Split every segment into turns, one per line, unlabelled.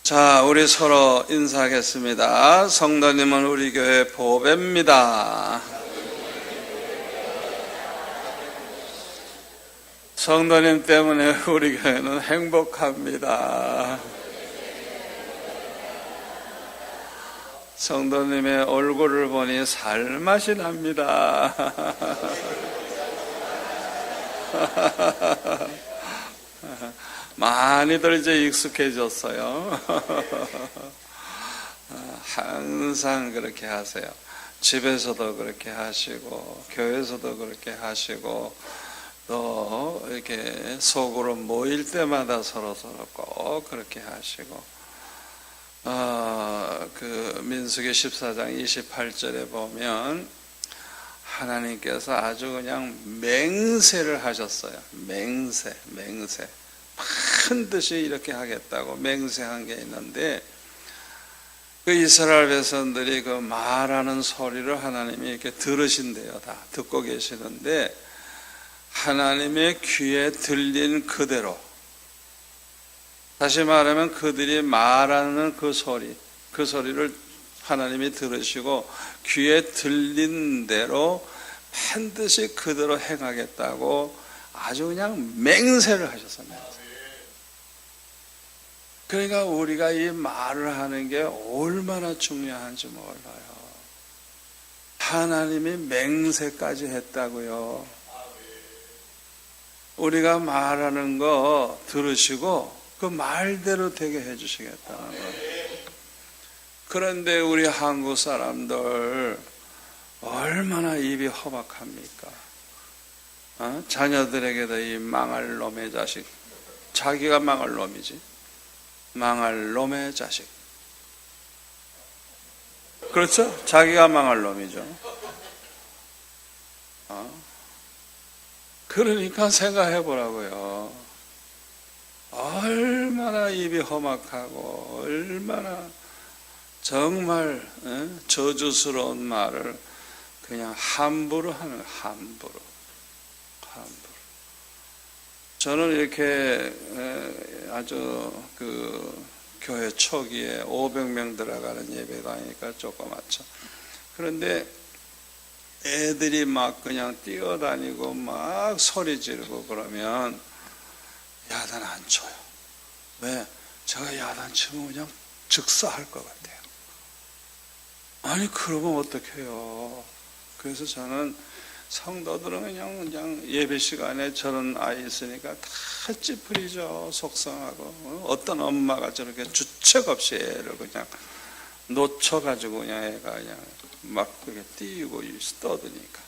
자, 우리 서로 인사하겠습니다. 성도님은 우리 교회 보배입니다. 성도님 때문에 우리 교회는 행복합니다. 성도님의 얼굴을 보니 살맛이 납니다. 많이들 이제 익숙해졌어요. 항상 그렇게 하세요. 집에서도 그렇게 하시고 교회에서도 그렇게 하시고 또 이렇게 속으로 모일 때마다 서로서로 꼭 그렇게 하시고 그 민수기 14장 28절에 보면 하나님께서 아주 그냥 맹세를 하셨어요. 맹세 반드시 이렇게 하겠다고 맹세한 게 있는데, 그 이스라엘 백성들이 그 말하는 소리를 하나님이 이렇게 들으신대요. 다 듣고 계시는데 하나님의 귀에 들린 그대로, 다시 말하면 그들이 말하는 그 소리를 하나님이 들으시고 귀에 들린 대로 반드시 그대로 행하겠다고 아주 그냥 맹세를 하셨습니다. 그러니까 우리가 이 말을 하는 게 얼마나 중요한지 몰라요. 하나님이 맹세까지 했다고요. 우리가 말하는 거 들으시고 그 말대로 되게 해주시겠다는 거예요. 그런데 우리 한국 사람들 얼마나 입이 험악합니까? 자녀들에게도 이 망할 놈의 자식, 자기가 망할 놈이지, 망할 놈의 자식. 그렇죠? 자기가 망할 놈이죠. 그러니까 생각해 보라고요. 얼마나 입이 험악하고 얼마나 정말 저주스러운 말을 그냥 함부로 하는 거예요. 함부로. 저는 이렇게 아주 그 교회 초기에 500명 들어가는 예배 다니니까 조그맣죠. 그런데 애들이 막 그냥 뛰어다니고 막 소리 지르고 그러면 야단 안 쳐요. 왜? 제가 야단 치면 그냥 즉사할 것 같아요. 아니 그러면 어떡해요. 그래서 저는 성도들은 그냥 예배 시간에 저런 아이 있으니까 다 찌푸리죠. 속상하고. 어떤 엄마가 저렇게 주책 없이 애를 그냥 놓쳐가지고 그냥 애가 그냥 막 그렇게 뛰고 떠드니까.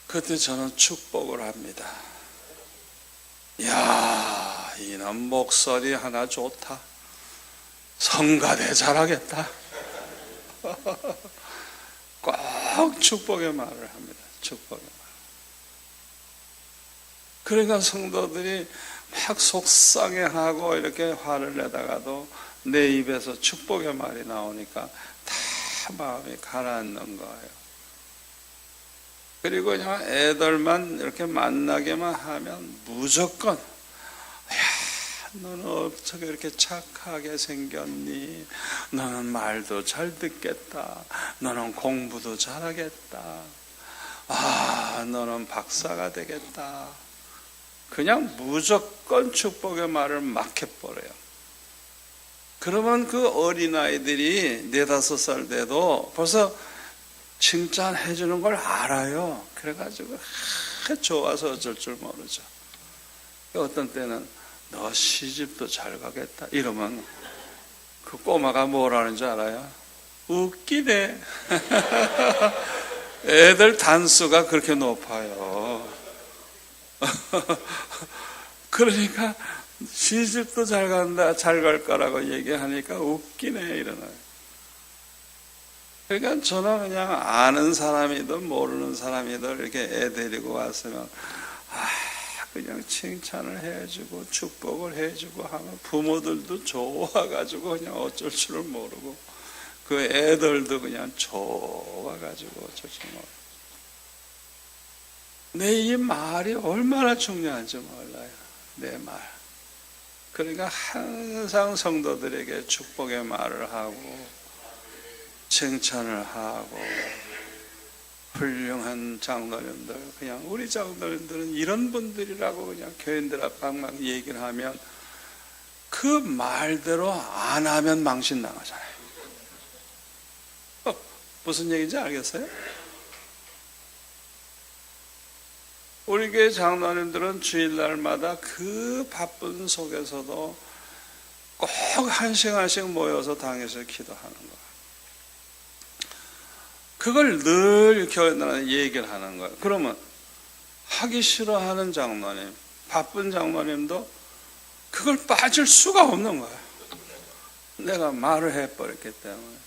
그때 저는 축복을 합니다. 야, 이놈 목소리 하나 좋다. 성가대 잘하겠다. 꼭 축복의 말을 합니다. 축복의 말. 그러니까 성도들이 막 속상해하고 이렇게 화를 내다가도 내 입에서 축복의 말이 나오니까 다 마음이 가라앉는 거예요. 그리고 그냥 애들만 이렇게 만나게만 하면 무조건 너는 어떻게 이렇게 착하게 생겼니? 너는 말도 잘 듣겠다. 너는 공부도 잘하겠다. 너는 박사가 되겠다. 그냥 무조건 축복의 말을 막 해버려요. 그러면 그 어린아이들이 4-5살 돼도 벌써 칭찬해 주는 걸 알아요. 그래가지고 좋아서 어쩔 줄 모르죠. 어떤 때는 너 시집도 잘 가겠다 이러면 그 꼬마가 뭐라는 줄 알아요? 웃기네. 애들 단수가 그렇게 높아요. 그러니까 시집도 잘 간다, 잘 갈 거라고 얘기하니까 웃기네 이러나요. 그러니까 저는 그냥 아는 사람이든 모르는 사람이든 이렇게 애 데리고 왔으면 그냥 칭찬을 해주고 축복을 해주고 하면 부모들도 좋아가지고 그냥 어쩔 줄을 모르고 그 애들도 그냥 좋아가지고 어쩔 줄 모르고. 내 이 말이 얼마나 중요한지 몰라요. 내 말. 그러니까 항상 성도들에게 축복의 말을 하고 칭찬을 하고, 훌륭한 장로님들, 그냥 우리 장로님들은 이런 분들이라고 그냥 교인들 앞에 막 얘기를 하면 그 말대로 안 하면 망신 나가잖아요. 무슨 얘기인지 알겠어요? 우리 교회 장로님들은 주일날마다 그 바쁜 속에서도 꼭 한 시간씩 모여서 당에서 기도하는 거예요. 그걸 늘 교회들한테 얘기를 하는 거예요. 그러면 하기 싫어하는 장로님, 바쁜 장로님도 그걸 빠질 수가 없는 거예요. 내가 말을 해버렸기 때문에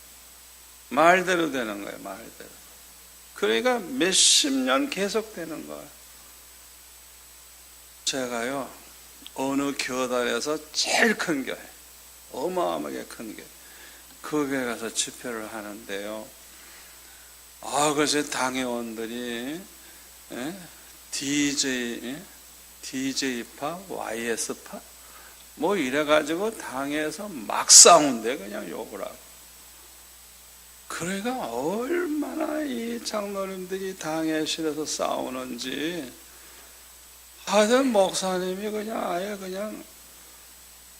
말대로 되는 거예요. 말대로. 그러니까 몇십 년 계속 되는 거예요. 제가요, 어느 교단에서 제일 큰 교회, 어마어마하게 큰 교회, 그 교회 가서 집회를 하는데요, 그래서 당회원들이 DJ파, YS파 뭐 이래가지고 당에서 막 싸운대. 그냥 욕을 하고. 그러니까 얼마나 이 장로님들이 당회실에서 싸우는지, 하여튼 목사님이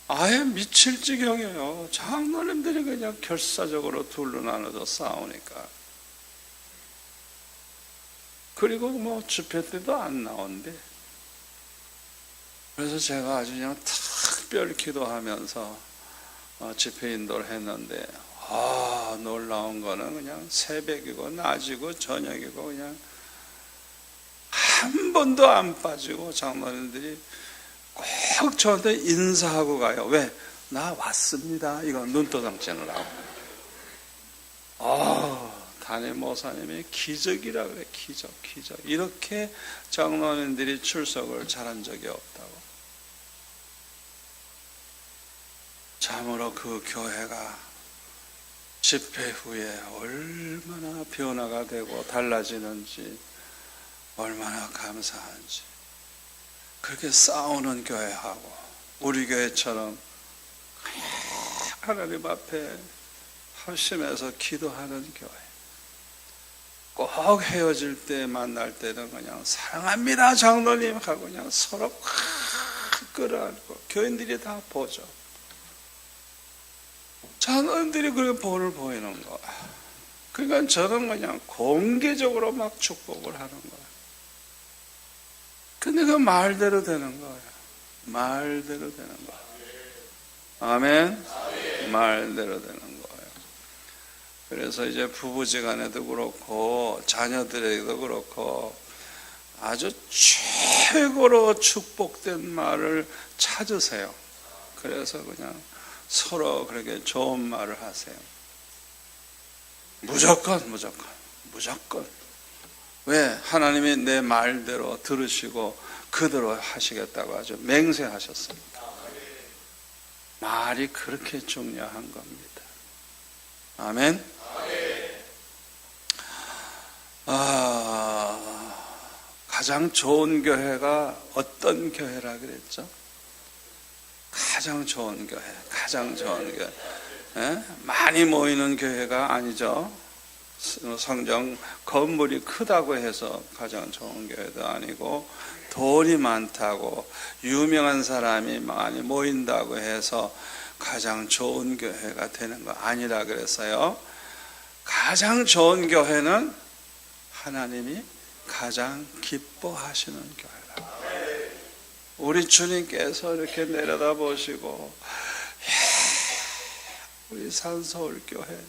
아예 미칠 지경이에요. 장로님들이 그냥 결사적으로 둘로 나눠서 싸우니까. 그리고 뭐 집회 때도 안 나온대. 그래서 제가 아주 그냥 특별 기도하면서 집회 인도를 했는데, 놀라운 거는 그냥 새벽이고 낮이고 저녁이고 그냥 한 번도 안 빠지고 장로님들이 꼭 저한테 인사하고 가요. 왜? 나 왔습니다. 이거 눈도장증을 하고. 담임 목사님이 기적이라 그래. 기적. 이렇게 장로님들이 출석을 잘한 적이 없다고. 참으로 그 교회가 집회 후에 얼마나 변화가 되고 달라지는지 얼마나 감사한지. 그렇게 싸우는 교회하고 우리 교회처럼 하나님 앞에 합심해서 기도하는 교회, 꼭 헤어질 때 만날 때는 그냥 사랑합니다 장로님 하고 그냥 서로 확 끌어안고, 교인들이 다 보죠. 장로님들이 그렇게 본을 보이는 거. 그러니까 저는 그냥 공개적으로 막 축복을 하는 거예요. 근데 그 말대로 되는 거예요. 말대로 되는 거예요. 아멘? 말대로 되는 거예요. 그래서 이제 부부지간에도 그렇고 자녀들에게도 그렇고 아주 최고로 축복된 말을 찾으세요. 그래서 그냥 서로 그렇게 좋은 말을 하세요. 무조건. 왜? 하나님이 내 말대로 들으시고 그대로 하시겠다고 아주 맹세하셨습니다. 말이 그렇게 중요한 겁니다. 아멘? 가장 좋은 교회가 어떤 교회라 그랬죠? 가장 좋은 교회. 많이 모이는 교회가 아니죠. 성전 건물이 크다고 해서 가장 좋은 교회도 아니고, 돈이 많다고 유명한 사람이 많이 모인다고 해서 가장 좋은 교회가 되는 거 아니라 그랬어요. 가장 좋은 교회는 하나님이 가장 기뻐하시는 교회라. 우리 주님께서 이렇게 내려다 보시고, 우리 산서울교회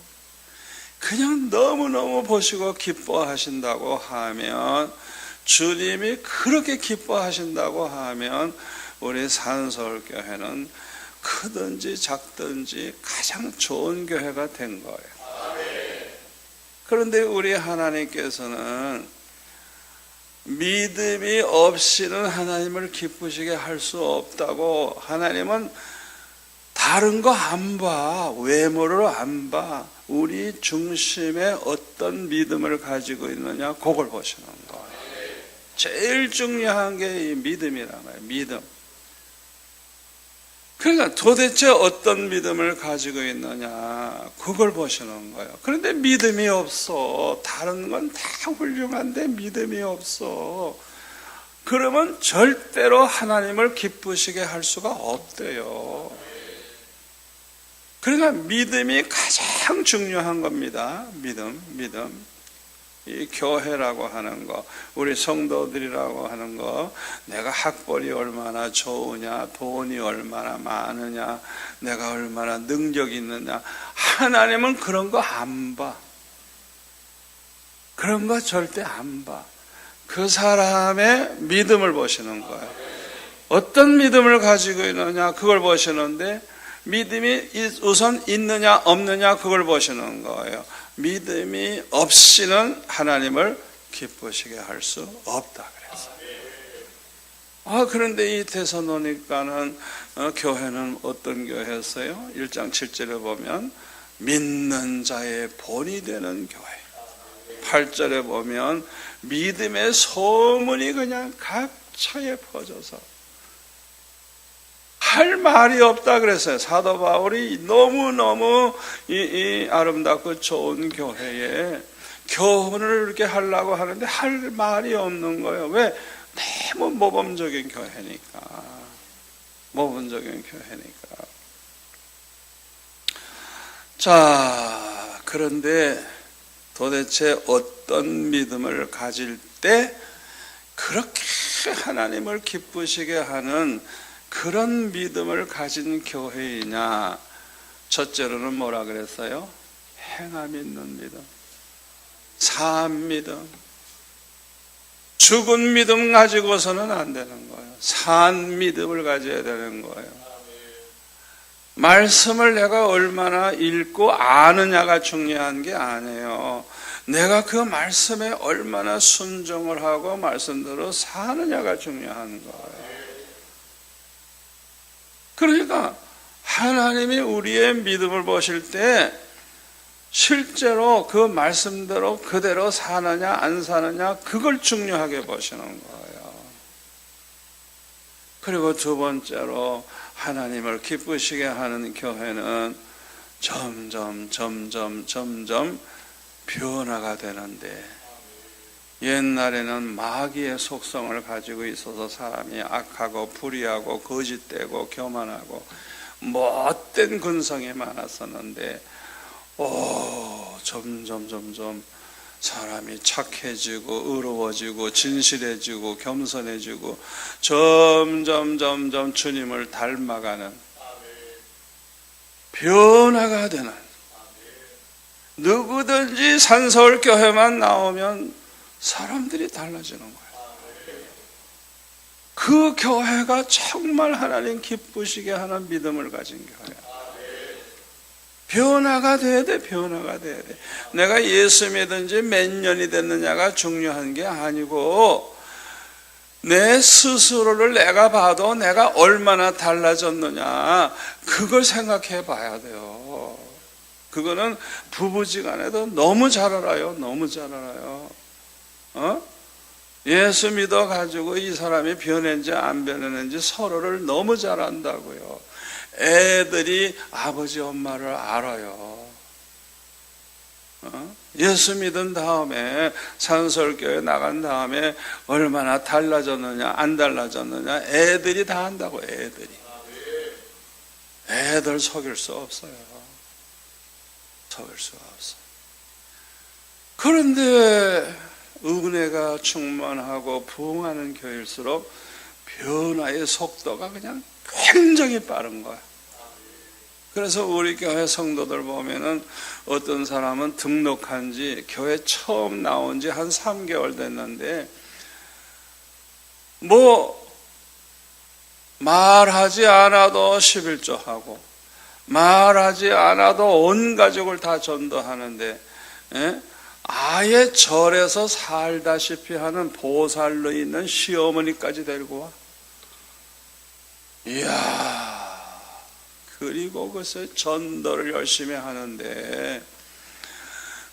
그냥 너무너무 보시고 기뻐하신다고 하면, 주님이 그렇게 기뻐하신다고 하면 우리 산서울교회는 크든지 작든지 가장 좋은 교회가 된 거예요. 그런데 우리 하나님께서는 믿음이 없이는 하나님을 기쁘시게 할 수 없다고. 하나님은 다른 거 안 봐. 외모를 안 봐. 우리 중심에 어떤 믿음을 가지고 있느냐, 그걸 보시는 거예요. 제일 중요한 게 이 믿음이란 말이에요. 믿음. 그러니까 도대체 어떤 믿음을 가지고 있느냐, 그걸 보시는 거예요. 그런데 믿음이 없어. 다른 건 다 훌륭한데 믿음이 없어. 그러면 절대로 하나님을 기쁘시게 할 수가 없대요. 그러니까 믿음이 가장 중요한 겁니다. 믿음. 이 교회라고 하는 거, 우리 성도들이라고 하는 거, 내가 학벌이 얼마나 좋으냐, 돈이 얼마나 많으냐, 내가 얼마나 능력이 있느냐, 하나님은 그런 거 안 봐. 그런 거 절대 안 봐. 그 사람의 믿음을 보시는 거예요. 어떤 믿음을 가지고 있느냐, 그걸 보시는데, 믿음이 우선 있느냐 없느냐 그걸 보시는 거예요. 믿음이 없이는 하나님을 기쁘시게 할 수 없다 그랬어요. 그런데 이 데살로니가는 교회는 어떤 교회였어요? 1장 7절에 보면 믿는 자의 본이 되는 교회. 8절에 보면 믿음의 소문이 그냥 각처에 퍼져서 할 말이 없다 그랬어요. 사도 바울이 너무너무 이 아름답고 좋은 교회에 교훈을 이렇게 하려고 하는데 할 말이 없는 거예요. 왜? 너무 모범적인 교회니까. 모범적인 교회니까. 자, 그런데 도대체 어떤 믿음을 가질 때 그렇게 하나님을 기쁘시게 하는 그런 믿음을 가진 교회이냐? 첫째로는 뭐라 그랬어요? 행함 있는 믿음, 산 믿음. 죽은 믿음 가지고서는 안 되는 거예요. 산 믿음을 가져야 되는 거예요. 말씀을 내가 얼마나 읽고 아느냐가 중요한 게 아니에요. 내가 그 말씀에 얼마나 순종을 하고 말씀대로 사느냐가 중요한 거예요. 그러니까 하나님이 우리의 믿음을 보실 때 실제로 그 말씀대로 그대로 사느냐 안 사느냐 그걸 중요하게 보시는 거예요. 그리고 두 번째로 하나님을 기쁘시게 하는 교회는 점점 변화가 되는데, 옛날에는 마귀의 속성을 가지고 있어서 사람이 악하고 불의하고 거짓되고 교만하고 못된 근성이 많았었는데 점점 사람이 착해지고 의로워지고 진실해지고 겸손해지고 점점 주님을 닮아가는 변화가 되는, 누구든지 산서울교회만 나오면 사람들이 달라지는 거예요. 그 교회가 정말 하나님 기쁘시게 하는 믿음을 가진 교회야. 변화가 돼야 돼. 변화가 돼야 돼. 내가 예수 믿은 지 몇 년이 됐느냐가 중요한 게 아니고 내 스스로를 내가 봐도 내가 얼마나 달라졌느냐 그걸 생각해 봐야 돼요. 그거는 부부지간에도 너무 잘 알아요. 너무 잘 알아요. 예수 믿어가지고 이 사람이 변했는지 안 변했는지 서로를 너무 잘 안다고요. 애들이 아버지 엄마를 알아요. 예수 믿은 다음에 산설교회 나간 다음에 얼마나 달라졌느냐 안 달라졌느냐 애들이 다 안다고. 애들 속일 수 없어요. 속일 수가 없어요. 그런데 은혜가 충만하고 부흥하는 교회일수록 변화의 속도가 그냥 굉장히 빠른 거야. 그래서 우리 교회 성도들 보면은 어떤 사람은 등록한 지 교회 처음 나온 지 한 3개월 됐는데 말하지 않아도 11조 하고 말하지 않아도 온 가족을 다 전도하는데 아예 절에서 살다시피 하는 보살로 있는 시어머니까지 데리고 와. 이야, 그리고 글쎄 전도를 열심히 하는데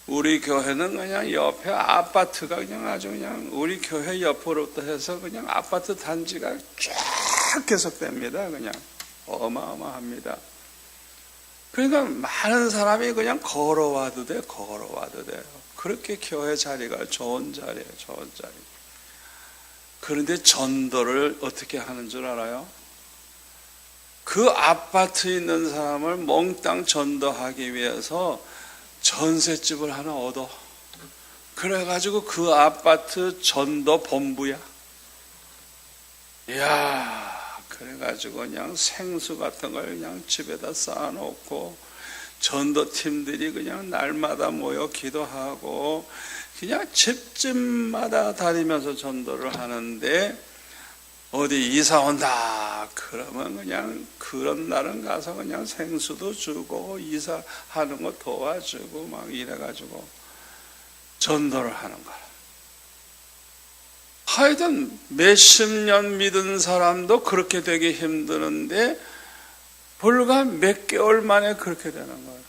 우리 교회는 그냥 옆에 아파트가 그냥 아주 그냥 우리 교회 옆으로부터 해서 그냥 아파트 단지가 쫙 계속됩니다. 그냥 어마어마합니다. 그러니까 많은 사람이 그냥 걸어와도 돼. 그렇게 교회 자리가 좋은 자리예요. 좋은 자리. 그런데 전도를 어떻게 하는 줄 알아요? 그 아파트에 있는 사람을 몽땅 전도하기 위해서 전셋집을 하나 얻어. 그래가지고 그 아파트 전도 본부야. 이야, 그래가지고 그냥 생수 같은 걸 그냥 집에다 쌓아놓고 전도팀들이 그냥 날마다 모여 기도하고 그냥 집집마다 다니면서 전도를 하는데, 어디 이사 온다 그러면 그냥 그런 날은 가서 그냥 생수도 주고 이사하는 거 도와주고 막 이래가지고 전도를 하는 거야. 하여튼 몇십 년 믿은 사람도 그렇게 되기 힘드는데 불과 몇 개월 만에 그렇게 되는 거예요.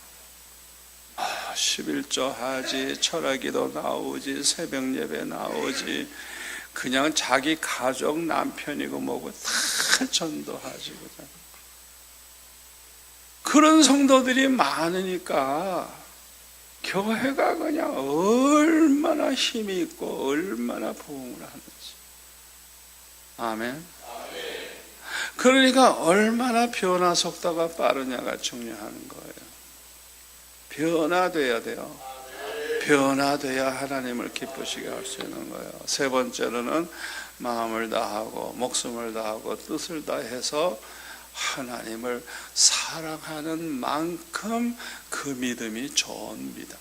11조 하지, 철학기도 나오지, 새벽 예배 나오지, 그냥 자기 가족 남편이고 뭐고 다 전도하지. 그런 성도들이 많으니까 교회가 그냥 얼마나 힘이 있고 얼마나 부흥을 하는지. 아멘. 그러니까 얼마나 변화 속도가 빠르냐가 중요한 거예요. 변화돼야 돼요. 변화돼야 하나님을 기쁘시게 할 수 있는 거예요. 세 번째로는 마음을 다하고 목숨을 다하고 뜻을 다해서 하나님을 사랑하는 만큼 그 믿음이 좋은 믿음,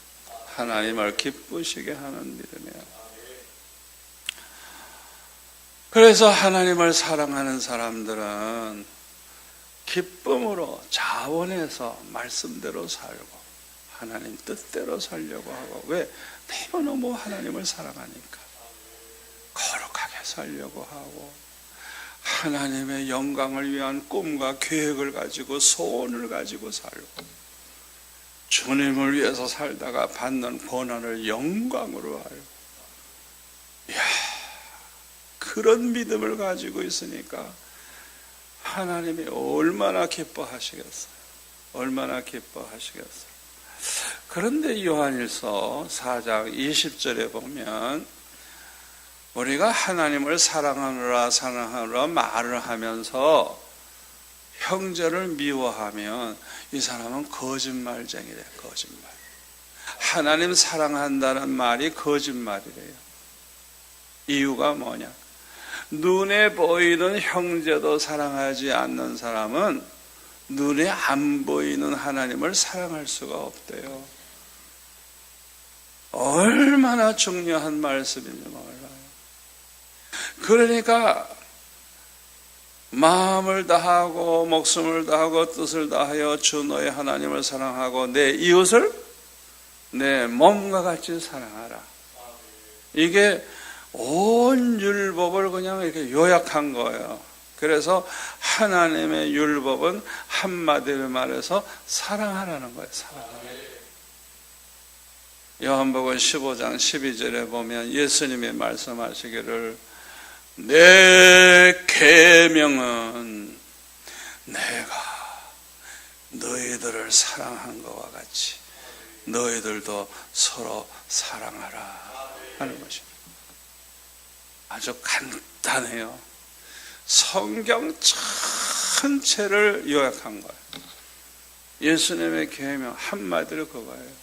하나님을 기쁘시게 하는 믿음이에요. 그래서 하나님을 사랑하는 사람들은 기쁨으로 자원해서 말씀대로 살고 하나님 뜻대로 살려고 하고, 왜? 너무 하나님을 사랑하니까 거룩하게 살려고 하고 하나님의 영광을 위한 꿈과 계획을 가지고 소원을 가지고 살고, 주님을 위해서 살다가 받는 고난을 영광으로 알고, 이야, 그런 믿음을 가지고 있으니까 하나님이 얼마나 기뻐하시겠어요. 얼마나 기뻐하시겠어요. 그런데 요한일서 4장 20절에 보면 우리가 하나님을 사랑하노라 말을 하면서 형제를 미워하면 이 사람은 거짓말쟁이래. 거짓말. 하나님 사랑한다는 말이 거짓말이래요. 이유가 뭐냐? 눈에 보이는 형제도 사랑하지 않는 사람은 눈에 안 보이는 하나님을 사랑할 수가 없대요. 얼마나 중요한 말씀인지 몰라요. 그러니까 마음을 다하고 목숨을 다하고 뜻을 다하여 주 너의 하나님을 사랑하고 내 이웃을 내 몸과 같이 사랑하라. 이게 온 율법을 그냥 이렇게 요약한 거예요. 그래서 하나님의 율법은 한마디로 말해서 사랑하라는 거예요. 사랑하라. 요한복음 15장 12절에 보면 예수님이 말씀하시기를 내 계명은 내가 너희들을 사랑한 것과 같이 너희들도 서로 사랑하라 하는 것입니다. 아주 간단해요. 성경 전체를 요약한 거예요. 예수님의 계명 한마디로 그거예요.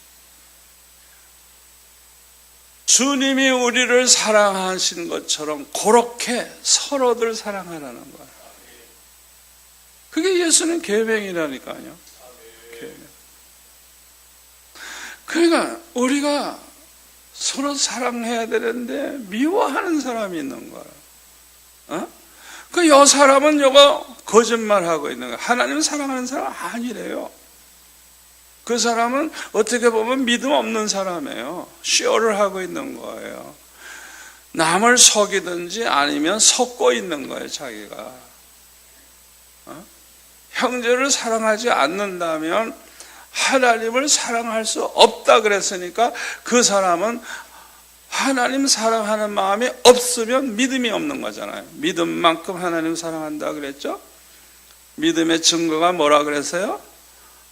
주님이 우리를 사랑하신 것처럼 그렇게 서로들 사랑하라는 거예요. 그게 예수님 계명이라니까요. 계명. 그러니까 우리가 서로 사랑해야 되는데 미워하는 사람이 있는 거예요. 그 여 사람은 여거 거짓말하고 있는 거예요. 하나님 사랑하는 사람 아니래요. 그 사람은 어떻게 보면 믿음 없는 사람이에요. 쇼를 하고 있는 거예요. 남을 속이든지 아니면 속고 있는 거예요, 자기가. 형제를 사랑하지 않는다면 하나님을 사랑할 수 없다 그랬으니까 그 사람은 하나님 사랑하는 마음이 없으면 믿음이 없는 거잖아요. 믿음만큼 하나님 사랑한다 그랬죠? 믿음의 증거가 뭐라 그랬어요?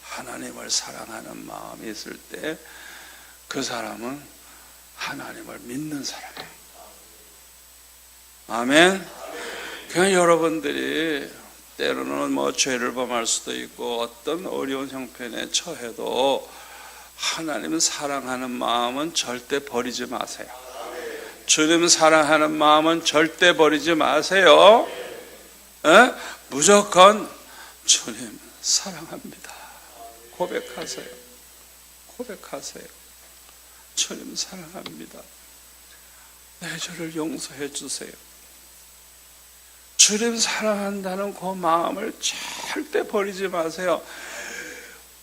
하나님을 사랑하는 마음이 있을 때 그 사람은 하나님을 믿는 사람이에요. 아멘. 그냥 여러분들이 때로는 뭐 죄를 범할 수도 있고 어떤 어려운 형편에 처해도 하나님 사랑하는 마음은 절대 버리지 마세요. 주님 사랑하는 마음은 절대 버리지 마세요. 무조건 주님 사랑합니다. 고백하세요. 고백하세요. 주님 사랑합니다. 내 죄를 용서해 주세요. 주님 사랑한다는 그 마음을 절대 버리지 마세요.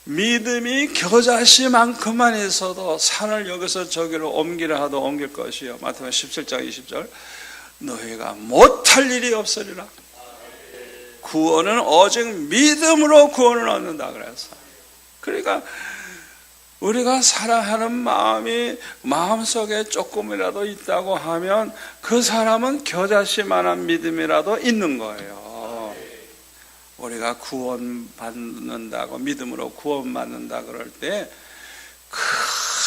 믿음이 겨자씨만큼만 있어도 산을 여기서 저기로 옮기라 하도 옮길 것이요. 마태복음 17장 20절 너희가 못할 일이 없으리라. 구원은 오직 믿음으로 구원을 얻는다 그래서. 그러니까 우리가 사랑하는 마음이 마음속에 조금이라도 있다고 하면 그 사람은 겨자씨만한 믿음이라도 있는 거예요. 우리가 구원받는다고 믿음으로 구원받는다 그럴 때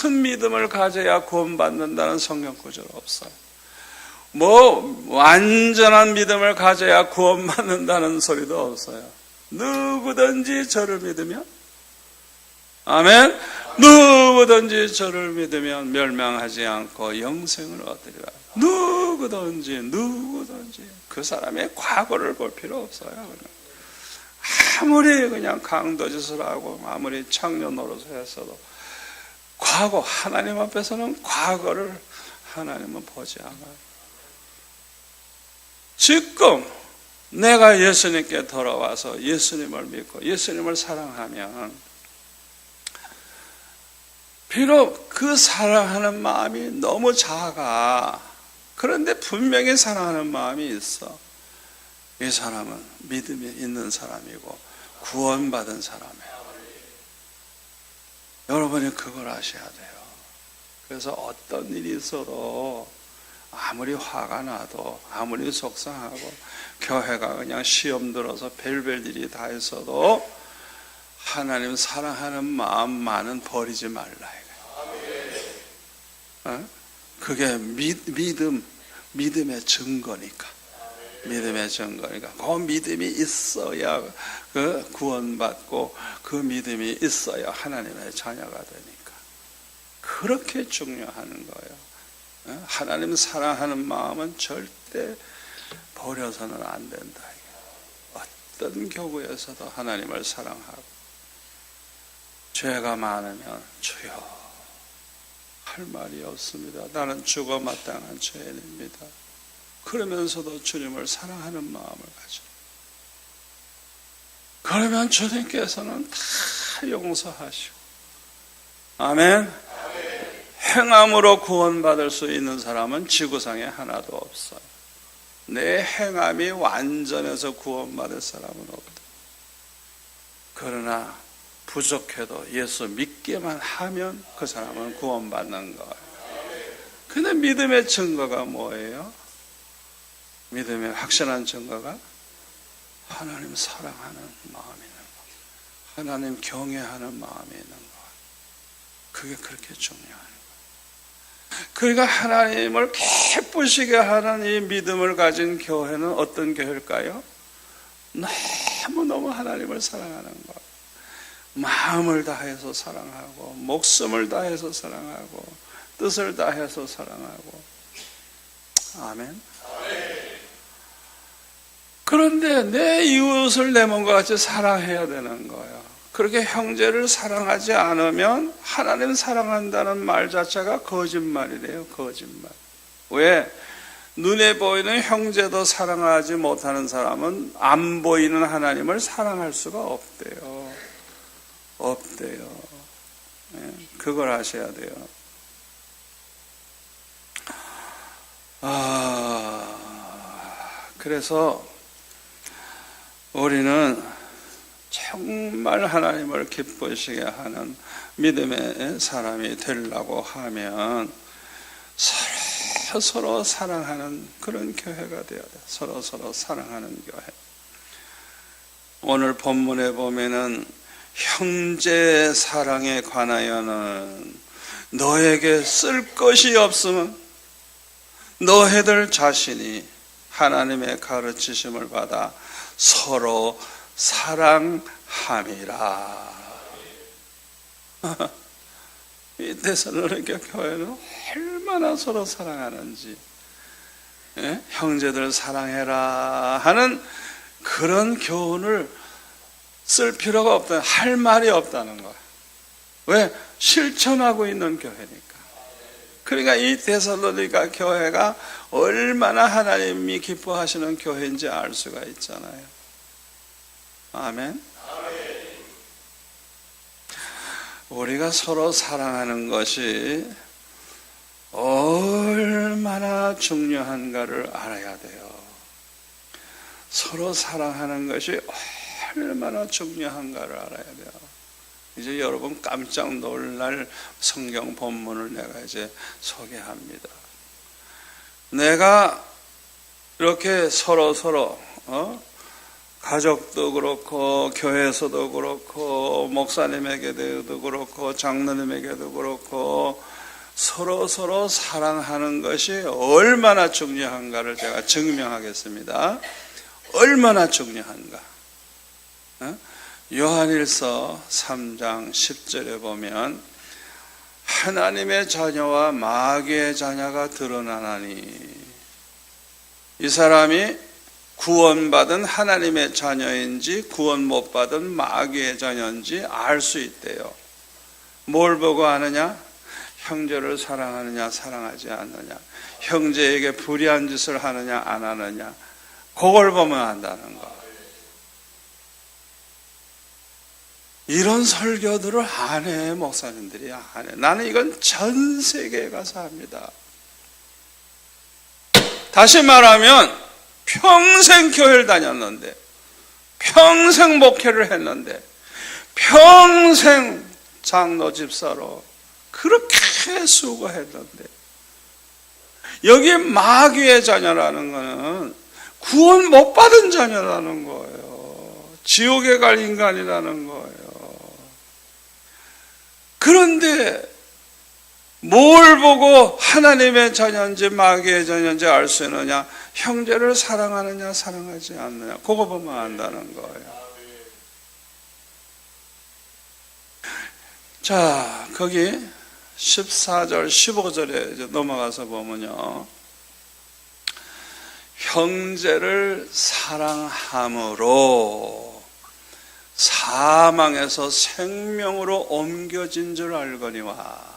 큰 믿음을 가져야 구원받는다는 성경 구절 없어요. 뭐 완전한 믿음을 가져야 구원받는다는 소리도 없어요. 누구든지 저를 믿으면 아멘. 누구든지 저를 믿으면 멸망하지 않고 영생을 얻으리라. 누구든지 그 사람의 과거를 볼 필요 없어요. 아무리 그냥 강도짓을 하고 아무리 창녀 노릇을 했어도 과거 하나님 앞에서는 과거를 하나님은 보지 않아요. 지금 내가 예수님께 돌아와서 예수님을 믿고 예수님을 사랑하면 비록 그 사랑하는 마음이 너무 작아. 그런데 분명히 사랑하는 마음이 있어. 이 사람은 믿음이 있는 사람이고 구원받은 사람이에요. 여러분이 그걸 아셔야 돼요. 그래서 어떤 일이 있어도 아무리 화가 나도 아무리 속상하고 교회가 그냥 시험 들어서 별별 일이 다 있어도 하나님 사랑하는 마음만은 버리지 말라. 그게 믿음의 증거니까. 믿음의 증거니까. 그 믿음이 있어야 그 구원받고 그 믿음이 있어야 하나님의 자녀가 되니까. 그렇게 중요한 거예요. 하나님 사랑하는 마음은 절대 버려서는 안 된다. 어떤 경우에서도 하나님을 사랑하고 죄가 많으면 주여 할 말이 없습니다. 나는 죽어 마땅한 죄인입니다. 그러면서도 주님을 사랑하는 마음을 가져. 그러면 주님께서는 다 용서하시고 아멘. 행함으로 구원받을 수 있는 사람은 지구상에 하나도 없어요. 내 행함이 완전해서 구원받을 사람은 없다. 그러나 부족해도 예수 믿기만 하면 그 사람은 구원받는 거예요. 근데 믿음의 증거가 뭐예요? 믿음의 확실한 증거가 하나님 사랑하는 마음이 있는 거, 하나님 경외하는 마음이 있는 거. 그게 그렇게 중요한 거예요. 그러니까 하나님을 기쁘시게 하는 이 믿음을 가진 교회는 어떤 교회일까요? 너무너무 하나님을 사랑하는 거. 마음을 다해서 사랑하고 목숨을 다해서 사랑하고 뜻을 다해서 사랑하고 아멘. 그런데 내 이웃을 내 몸과 같이 사랑해야 되는 거예요. 그렇게 형제를 사랑하지 않으면 하나님 사랑한다는 말 자체가 거짓말이래요. 거짓말. 왜? 눈에 보이는 형제도 사랑하지 못하는 사람은 안 보이는 하나님을 사랑할 수가 없대요. 없대요. 그걸 아셔야 돼요. 그래서 우리는 정말 하나님을 기쁘시게 하는 믿음의 사람이 되려고 하면 서로 사랑하는 그런 교회가 되어야 돼. 서로 사랑하는 교회. 오늘 본문에 보면은 형제 사랑에 관하여는 너에게 쓸 것이 없으면 너희들 자신이 하나님의 가르치심을 받아 서로 사랑함이라. 이 데살로니가 교회는 얼마나 서로 사랑하는지, 형제들 사랑해라 하는 그런 교훈을 쓸 필요가 없다, 할 말이 없다는 거야. 왜? 실천하고 있는 교회니까. 그러니까 이 데살로니가 교회가 얼마나 하나님이 기뻐하시는 교회인지 알 수가 있잖아요. 아멘. 우리가 서로 사랑하는 것이 얼마나 중요한가를 알아야 돼요. 서로 사랑하는 것이 얼마나 중요한가를 알아야 돼요. 이제 여러분 깜짝 놀랄 성경 본문을 내가 이제 소개합니다. 내가 이렇게 서로 가족도 그렇고 교회에서도 그렇고 목사님에게도 그렇고 장로님에게도 그렇고 서로 사랑하는 것이 얼마나 중요한가를 제가 증명하겠습니다. 얼마나 중요한가. 요한일서 3장 10절에 보면 하나님의 자녀와 마귀의 자녀가 드러나나니, 이 사람이 구원받은 하나님의 자녀인지 구원 못 받은 마귀의 자녀인지 알 수 있대요. 뭘 보고 아느냐? 형제를 사랑하느냐 사랑하지 않느냐, 형제에게 불의한 짓을 하느냐 안 하느냐, 그걸 보면 안다는 거. 이런 설교들을 안 해, 목사님들이 안 해. 나는 이건 전 세계에 가서 합니다. 다시 말하면 평생 교회를 다녔는데, 평생 목회를 했는데, 평생 장로 집사로 그렇게 수고했는데, 여기 마귀의 자녀라는 것은 구원 못 받은 자녀라는 거예요. 지옥에 갈 인간이라는 거예요. 그런데 뭘 보고 하나님의 자녀인지 마귀의 자녀인지 알 수 있느냐? 형제를 사랑하느냐 사랑하지 않느냐, 그거 보면 안다는 거예요. 자, 거기 14절 15절에 이제 넘어가서 보면요, 형제를 사랑함으로 사망에서 생명으로 옮겨진 줄 알거니와.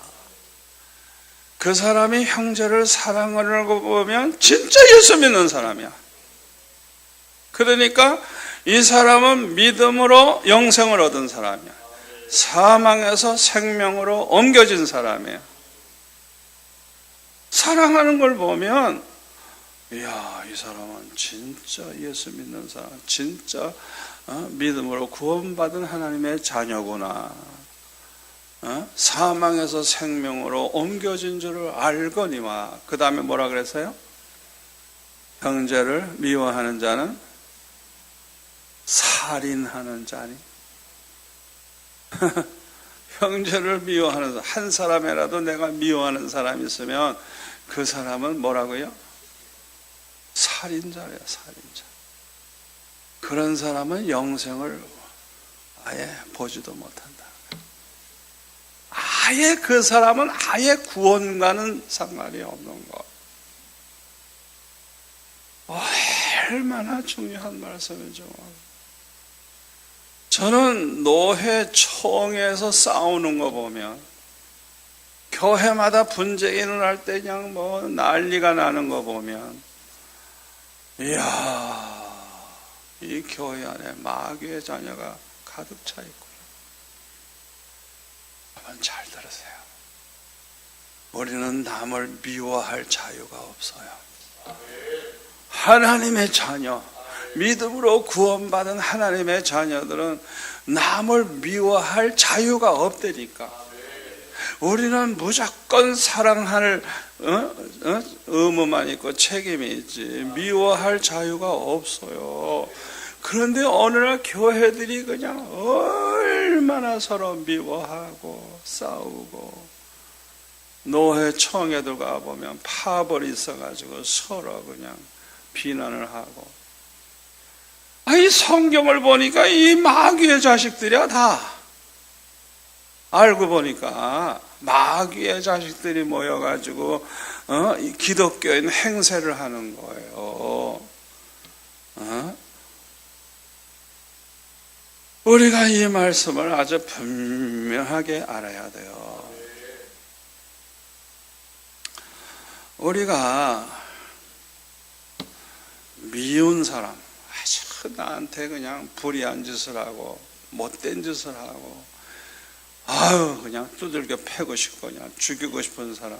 그 사람이 형제를 사랑하려고 보면 진짜 예수 믿는 사람이야. 그러니까 이 사람은 믿음으로 영생을 얻은 사람이야. 사망에서 생명으로 옮겨진 사람이에요. 사랑하는 걸 보면, 이야, 이 사람은 진짜 예수 믿는 사람, 진짜 믿음으로 구원받은 하나님의 자녀구나. 사망에서 생명으로 옮겨진 줄을 알거니와. 그 다음에 뭐라 그랬어요? 형제를 미워하는 자는 살인하는 자니. 형제를 미워하는 사람, 한 사람이라도 내가 미워하는 사람이 있으면 그 사람은 뭐라고요? 살인자래요, 살인자. 그런 사람은 영생을 아예 보지도 못한다. 아예 그 사람은 아예 구원과는 상관이 없는 것. 얼마나 중요한 말씀이죠. 저는 노회총회에서 싸우는 거 보면, 교회마다 분쟁이 일어날 때 그냥 뭐 난리가 나는 거 보면, 이야, 이 교회 안에 마귀의 자녀가 가득 차 있구나. 여러분 잘 들으세요. 우리는 남을 미워할 자유가 없어요. 하나님의 자녀, 믿음으로 구원받은 하나님의 자녀들은 남을 미워할 자유가 없다니까. 우리는 무조건 사랑할 의무만 있고 책임이 있지, 미워할 자유가 없어요. 그런데 어느 날 교회들이 그냥 얼마나 서로 미워하고 싸우고, 노회청에도 가보면 파벌이 있어가지고 서로 그냥 비난을 하고, 이 성경을 보니까 이 마귀의 자식들이야. 다 알고 보니까 마귀의 자식들이 모여가지고 이 기독교인 행세를 하는 거예요. 우리가 이 말씀을 아주 분명하게 알아야 돼요. 우리가 미운 사람, 아주 나한테 그냥 불의한 짓을 하고 못된 짓을 하고, 그냥 두들겨 패고 싶고 그냥 죽이고 싶은 사람,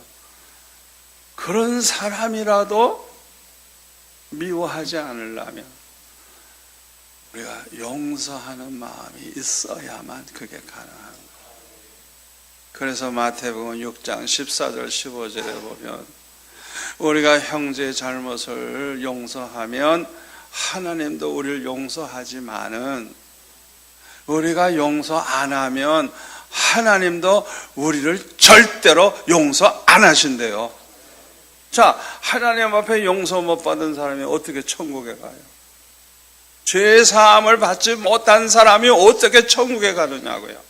그런 사람이라도 미워하지 않으려면 우리가 용서하는 마음이 있어야만 그게 가능한 거예요. 그래서 마태복음 6장 14절 15절에 보면, 우리가 형제의 잘못을 용서하면 하나님도 우리를 용서하지만은, 우리가 용서 안 하면 하나님도 우리를 절대로 용서 안 하신대요. 자, 하나님 앞에 용서 못 받은 사람이 어떻게 천국에 가요? 죄 사함을 받지 못한 사람이 어떻게 천국에 가느냐고요.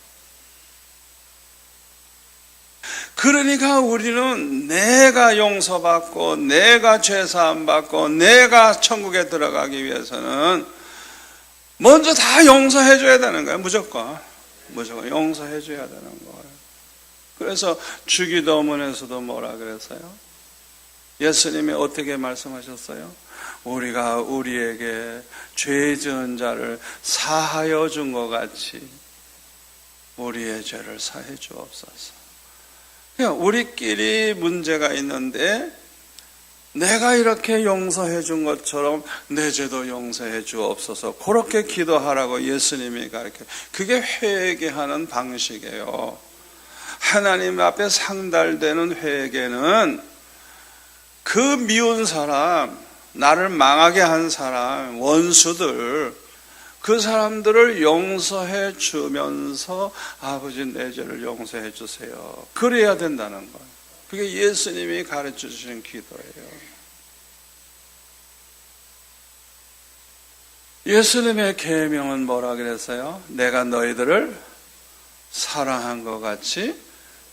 그러니까 우리는 내가 용서받고 내가 죄 사함 받고 내가 천국에 들어가기 위해서는 먼저 다 용서해 줘야 되는 거예요. 무조건 용서해 줘야 되는 거예요. 그래서 주기도문에서도 뭐라 그랬어요? 예수님이 어떻게 말씀하셨어요? 우리가 우리에게 죄 지은 자를 사하여 준 것 같이 우리의 죄를 사해 주옵소서. 그러니까 우리끼리 문제가 있는데 내가 이렇게 용서해 준 것처럼 내 죄도 용서해 주옵소서, 그렇게 기도하라고 예수님이 가르쳐요. 그게 회개하는 방식이에요. 하나님 앞에 상달되는 회개는 그 미운 사람, 나를 망하게 한 사람, 원수들, 그 사람들을 용서해 주면서 아버지 내 죄를 용서해 주세요, 그래야 된다는 거예요. 그게 예수님이 가르쳐 주신 기도예요. 예수님의 계명은 뭐라 그랬어요? 내가 너희들을 사랑한 것 같이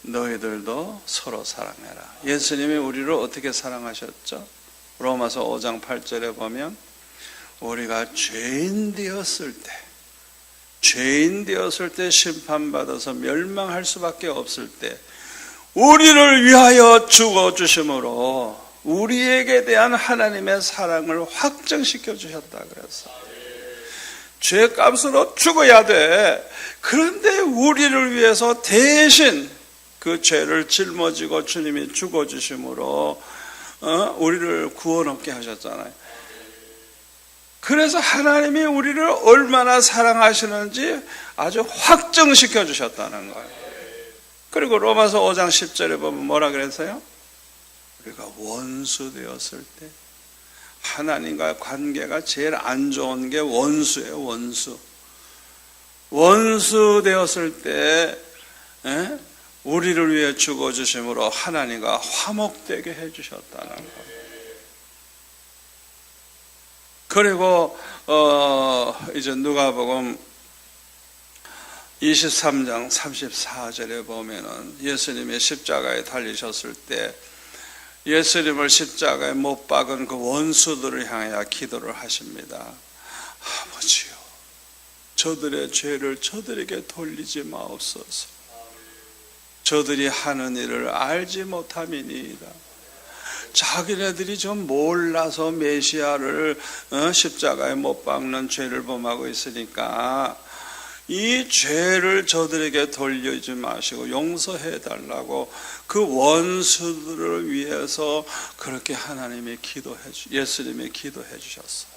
너희들도 서로 사랑해라. 예수님이 우리를 어떻게 사랑하셨죠? 로마서 5장 8절에 보면, 우리가 죄인 되었을 때 심판받아서 멸망할 수밖에 없을 때 우리를 위하여 죽어주심으로 우리에게 대한 하나님의 사랑을 확정시켜 주셨다 그랬어. 죄값으로 죽어야 돼. 그런데 우리를 위해서 대신 그 죄를 짊어지고 주님이 죽어주심으로 우리를 구원 얻게 하셨잖아요. 그래서 하나님이 우리를 얼마나 사랑하시는지 아주 확정시켜 주셨다는 거예요. 그리고 로마서 5장 10절에 보면 뭐라 그랬어요? 우리가 원수 되었을 때, 하나님과 관계가 제일 안 좋은 게 원수예요. 원수 되었을 때 우리를 위해 죽어주심으로 하나님과 화목되게 해주셨다는 거예요. 그리고 이제 누가복음 23장 34절에 보면은 예수님이 십자가에 달리셨을 때 예수님을 십자가에 못 박은 그 원수들을 향하여 기도를 하십니다. 아버지요, 저들의 죄를 저들에게 돌리지 마옵소서. 저들이 하는 일을 알지 못함이니이다. 자기네들이 좀 몰라서 메시아를 십자가에 못 박는 죄를 범하고 있으니까 이 죄를 저들에게 돌리지 마시고 용서해 달라고 그 원수들을 위해서 그렇게 하나님이 예수님이 기도해 주셨어요.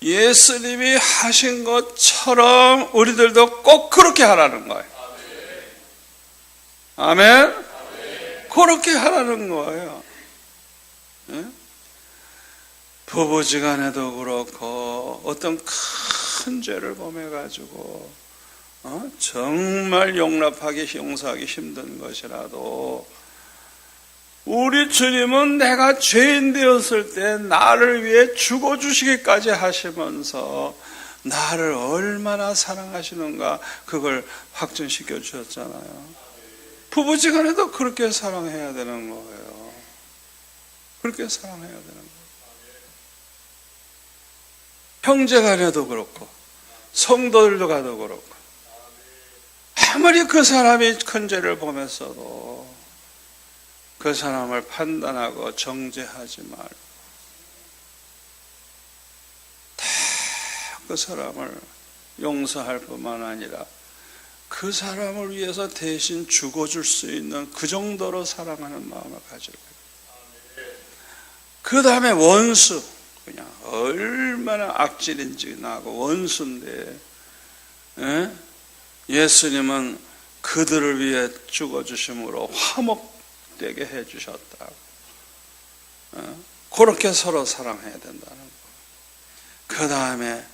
예수님이 하신 것처럼 우리들도 꼭 그렇게 하라는 거예요. 아멘. 그렇게 하라는 거예요. 부부지간에도 그렇고 어떤 큰 죄를 범해가지고 정말 용서하기 힘든 것이라도 우리 주님은 내가 죄인 되었을 때 나를 위해 죽어주시기까지 하시면서 나를 얼마나 사랑하시는가 그걸 확증시켜 주셨잖아요. 부부지간에도 그렇게 사랑해야 되는 거예요. 그렇게 사랑해야 되는 거예요. 형제간에도 그렇고 성도들도 가도 그렇고 아무리 그 사람이 큰 죄를 범했어도 그 사람을 판단하고 정죄하지 말고 다 그 사람을 용서할 뿐만 아니라 그 사람을 위해서 대신 죽어줄 수 있는 그 정도로 사랑하는 마음을 가지고 그 다음에 원수 그냥 얼마나 악질인지 나고 원수인데 예수님은 그들을 위해 죽어주심으로 화목되게 해주셨다. 그렇게 서로 사랑해야 된다는 거. 그 다음에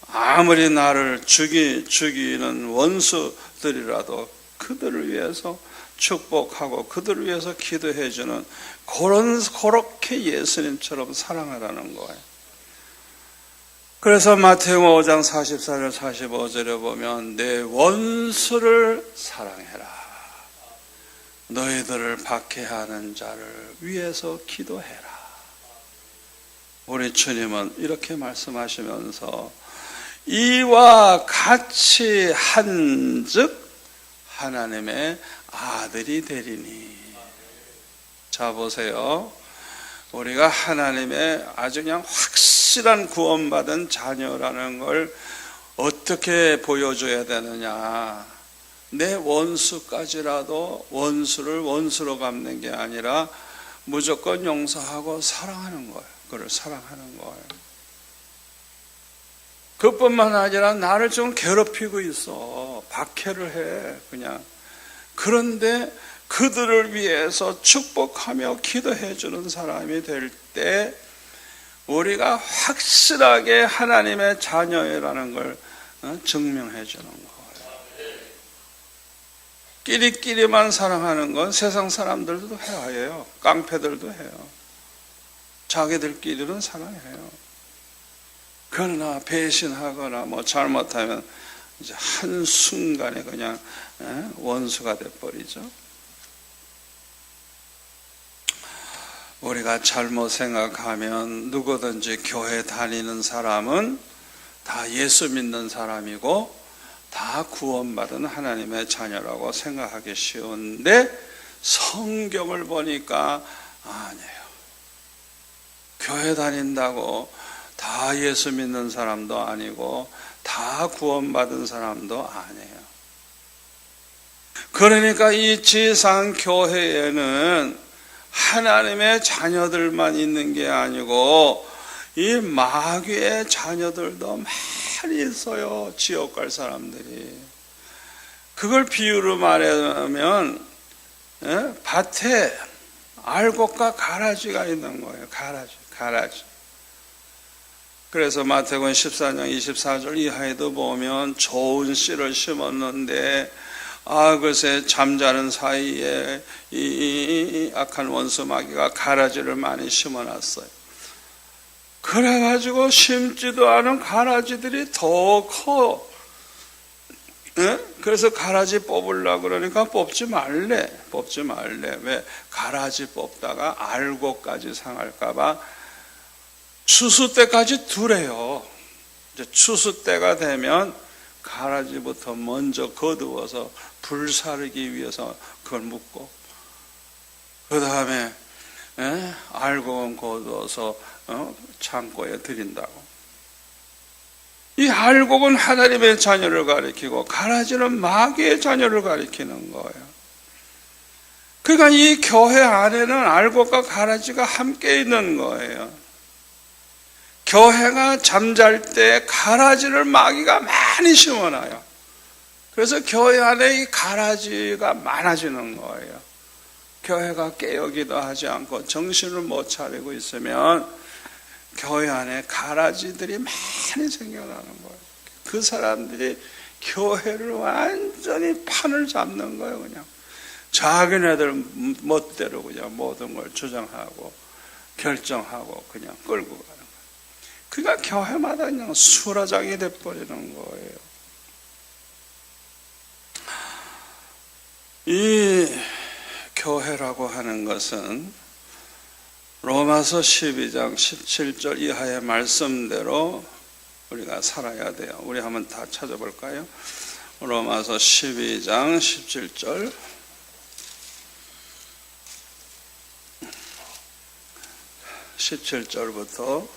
아무리 나를 죽이는 원수들이라도 그들을 위해서 축복하고 그들을 위해서 기도해주는 그렇게 예수님처럼 사랑하라는 거예요. 그래서 마태복음 5장 44절 45절에 보면 내 원수를 사랑해라. 너희들을 박해하는 자를 위해서 기도해라. 우리 주님은 이렇게 말씀하시면서 이와 같이 한즉 하나님의 아들이 되리니. 자 보세요. 우리가 하나님의 아주 그냥 확실한 구원받은 자녀라는 걸 어떻게 보여줘야 되느냐. 내 원수까지라도 원수를 원수로 갚는 게 아니라 무조건 용서하고 사랑하는 거예요. 그를 사랑하는 거예요. 그뿐만 아니라 나를 좀 괴롭히고 있어. 박해를 해. 그냥. 그런데 그들을 위해서 축복하며 기도해 주는 사람이 될 때 우리가 확실하게 하나님의 자녀라는 걸 증명해 주는 거예요. 끼리끼리만 사랑하는 건 세상 사람들도 해요. 깡패들도 해요. 자기들끼리는 사랑해요. 그러나 배신하거나 뭐 잘못하면 이제 한순간에 그냥 원수가 돼버리죠. 우리가 잘못 생각하면 누구든지 교회 다니는 사람은 다 예수 믿는 사람이고 다 구원받은 하나님의 자녀라고 생각하기 쉬운데 성경을 보니까 아니에요. 교회 다닌다고 다 예수 믿는 사람도 아니고 다 구원받은 사람도 아니에요. 그러니까 이 지상 교회에는 하나님의 자녀들만 있는 게 아니고 이 마귀의 자녀들도 많이 있어요. 지옥 갈 사람들이. 그걸 비유로 말하면 밭에 알곡과 가라지가 있는 거예요. 가라지. 그래서 마태복음 14장 24절 이하에도 보면 좋은 씨를 심었는데 글쎄 잠자는 사이에 이 악한 원수 마귀가 가라지를 많이 심어놨어요. 그래가지고 심지도 않은 가라지들이 더 커. 그래서 가라지 뽑으려고 그러니까 뽑지 말래. 왜? 가라지 뽑다가 알곡까지 상할까봐 추수 때까지 두래요. 이제 추수 때가 되면 가라지부터 먼저 거두어서 불사르기 위해서 그걸 묶고 그 다음에 알곡은 거두어서 창고에 들인다고. 이 알곡은 하나님의 자녀를 가리키고 가라지는 마귀의 자녀를 가리키는 거예요. 그러니까 이 교회 안에는 알곡과 가라지가 함께 있는 거예요. 교회가 잠잘 때 가라지를 마귀가 많이 심어놔요. 그래서 교회 안에 이 가라지가 많아지는 거예요. 교회가 깨어기도 하지 않고 정신을 못 차리고 있으면 교회 안에 가라지들이 많이 생겨나는 거예요. 그 사람들이 교회를 완전히 판을 잡는 거예요. 그냥 자기네들 멋대로 그냥 모든 걸 주장하고 결정하고 그냥 끌고 가는 거예요. 그러니까 교회마다 그냥 수라장이 돼버리는 거예요. 이 교회라고 하는 것은 로마서 12장 17절 이하의 말씀대로 우리가 살아야 돼요. 우리 한번 다 찾아볼까요? 로마서 12장 17절. (17절부터)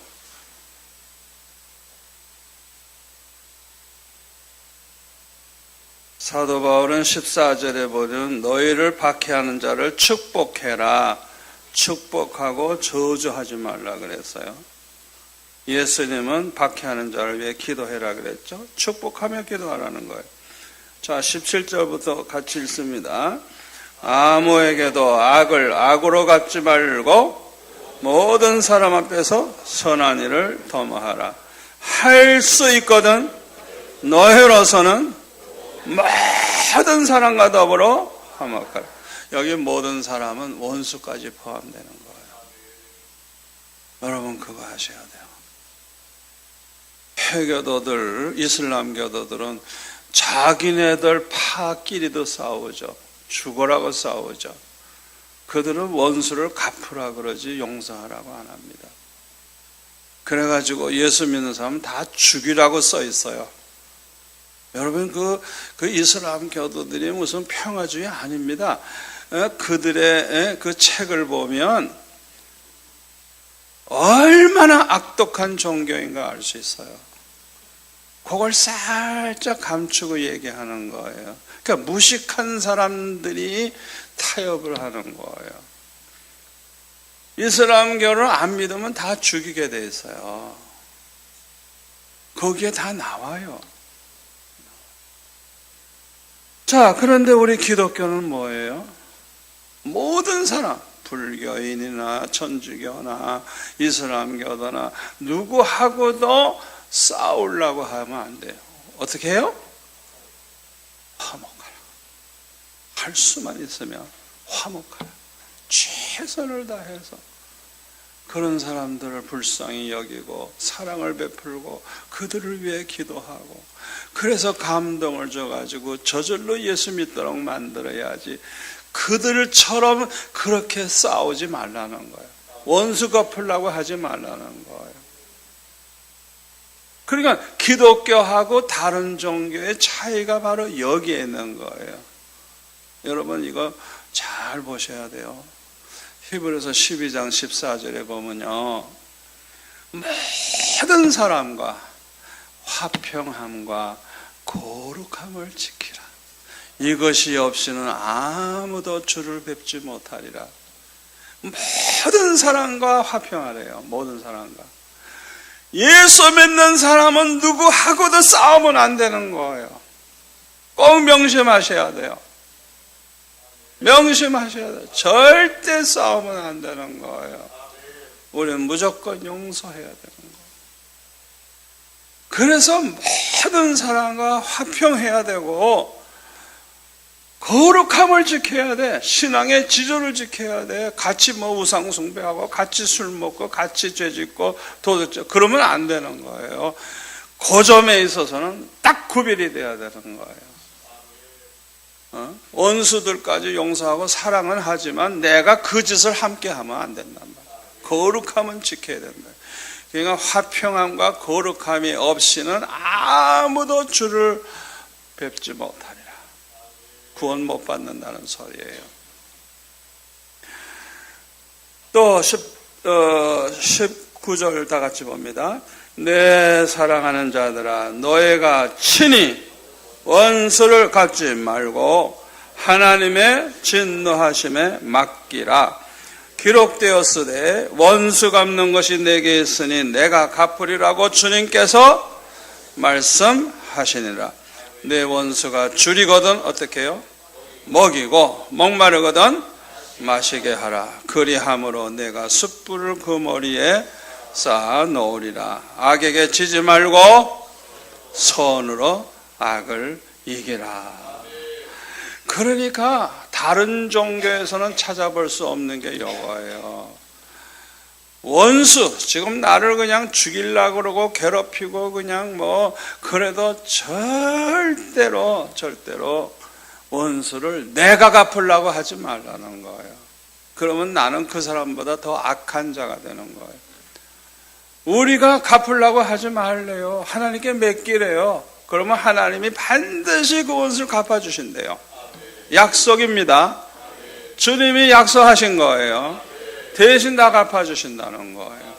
사도 바울은 14절에 보면 너희를 박해하는 자를 축복해라. 축복하고 저주하지 말라 그랬어요. 예수님은 박해하는 자를 위해 기도해라 그랬죠. 축복하며 기도하라는 거예요. 자, 17절부터 같이 읽습니다. 아무에게도 악을 악으로 갚지 말고 모든 사람 앞에서 선한 일을 도모하라. 할 수 있거든 너희로서는 모든 사람과 더불어 화목하라. 여기 모든 사람은 원수까지 포함되는 거예요. 여러분 그거 하셔야 돼요. 회교도들, 이슬람 교도들은 자기네들 파끼리도 싸우죠. 죽으라고 싸우죠. 그들은 원수를 갚으라 그러지 용서하라고 안 합니다. 그래가지고 예수 믿는 사람은 다 죽이라고 써 있어요. 여러분 그 이슬람 교도들이 무슨 평화주의 아닙니다. 그들의 그 책을 보면 얼마나 악독한 종교인가 알 수 있어요. 그걸 살짝 감추고 얘기하는 거예요. 그러니까 무식한 사람들이 타협을 하는 거예요. 이슬람교를 안 믿으면 다 죽이게 돼 있어요. 거기에 다 나와요. 자, 그런데 우리 기독교는 뭐예요? 모든 사람, 불교인이나 천주교나 이슬람교도나 누구하고도 싸우려고 하면 안 돼요. 어떻게 해요? 화목하라. 할 수만 있으면 화목하라. 최선을 다해서 그런 사람들을 불쌍히 여기고 사랑을 베풀고 그들을 위해 기도하고 그래서 감동을 줘가지고 저절로 예수 믿도록 만들어야지. 그들처럼 그렇게 싸우지 말라는 거예요. 원수 갚으려고 하지 말라는 거예요. 그러니까 기독교하고 다른 종교의 차이가 바로 여기에 있는 거예요. 여러분 이거 잘 보셔야 돼요. 히브리서 12장 14절에 보면요, 모든 사람과 화평함과 거룩함을 지키라. 이것이 없이는 아무도 주를 뵙지 못하리라. 모든 사람과 화평하래요. 모든 사람과. 예수 믿는 사람은 누구하고도 싸우면 안 되는 거예요. 꼭 명심하셔야 돼요. 명심하셔야 돼요. 절대 싸우면 안 되는 거예요. 우리는 무조건 용서해야 되는 거예요. 그래서 모든 사람과 화평해야 되고 거룩함을 지켜야 돼. 신앙의 지조를 지켜야 돼. 같이 우상 숭배하고 같이 술 먹고 같이 죄 짓고 도둑질 그러면 안 되는 거예요. 그 점에 있어서는 딱 구별이 돼야 되는 거예요. 원수들까지 용서하고 사랑은 하지만 내가 그 짓을 함께 하면 안 된단 말이에요. 거룩함은 지켜야 된다. 그러니까 화평함과 거룩함이 없이는 아무도 주를 뵙지 못하리라. 구원 못 받는다는 소리예요. 또 19절 다 같이 봅니다. 내 사랑하는 자들아 너희가 친히 원수를 갚지 말고 하나님의 진노하심에 맡기라. 기록되었으되 원수 갚는 것이 내게 있으니 내가 갚으리라고 주님께서 말씀하시니라. 내 원수가 줄이거든 어떻게 해요? 먹이고 목마르거든 마시게 하라. 그리함으로 내가 숯불을 그 머리에 쌓아 놓으리라. 악에게 지지 말고 선으로 악을 이기라. 그러니까 다른 종교에서는 찾아볼 수 없는 게 이거예요. 원수, 지금 나를 그냥 죽이려고 그러고 괴롭히고 그냥 그래도 절대로 원수를 내가 갚으려고 하지 말라는 거예요. 그러면 나는 그 사람보다 더 악한 자가 되는 거예요. 우리가 갚으려고 하지 말래요. 하나님께 맡기래요. 그러면 하나님이 반드시 그 원수를 갚아주신대요. 약속입니다. 주님이 약속하신 거예요. 대신 다 갚아주신다는 거예요.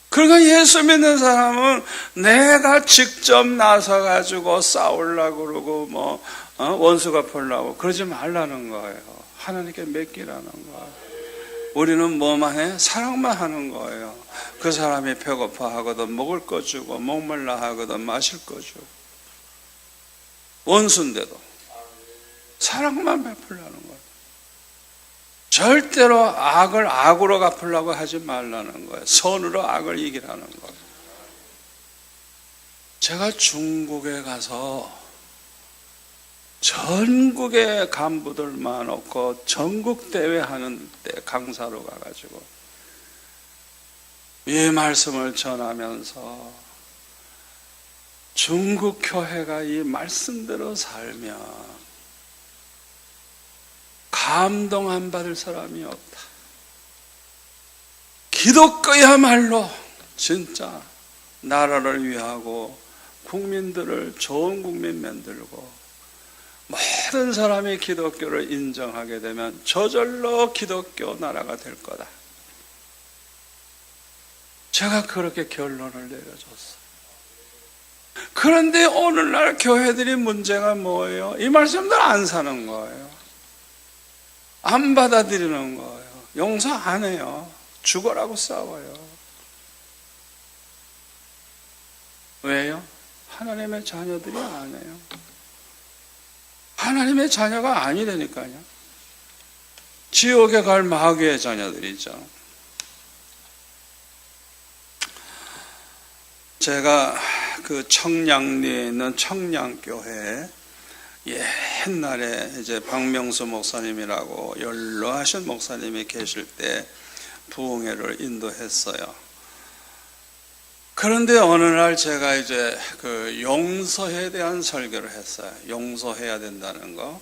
그러니까 예수 믿는 사람은 내가 직접 나서가지고 싸우려고 그러고 원수 갚으려고 그러지 말라는 거예요. 하나님께 맡기라는 거예요. 우리는 뭐만 해? 사랑만 하는 거예요. 그 사람이 배고파 하거든 먹을 거 주고, 목말라 하거든 마실 거 주고. 원수인데도 사랑만 베풀라는 거예요. 절대로 악을 악으로 갚으려고 하지 말라는 거예요. 선으로 악을 이기라는 거예요. 제가 중국에 가서 전국의 간부들만 놓고 전국 대회 하는 때 강사로 가가지고 이 말씀을 전하면서 중국 교회가 이 말씀대로 살면 감동 안 받을 사람이 없다. 기독교야말로 진짜 나라를 위하고 국민들을 좋은 국민 만들고 모든 사람이 기독교를 인정하게 되면 저절로 기독교 나라가 될 거다. 제가 그렇게 결론을 내려줬어요. 그런데 오늘날 교회들이 문제가 뭐예요? 이 말씀들 안 사는 거예요. 안 받아들이는 거예요. 용서 안 해요. 죽어라고 싸워요. 왜요? 하나님의 자녀들이 안 해요. 하나님의 자녀가 아니라니까요. 지옥에 갈 마귀의 자녀들이죠. 제가 그 청량리에 있는 청량교회에 옛날에 이제 박명수 목사님이라고 연로하신 목사님이 계실 때 부흥회를 인도했어요. 그런데 어느 날 제가 이제 그 용서에 대한 설교를 했어요. 용서해야 된다는 거.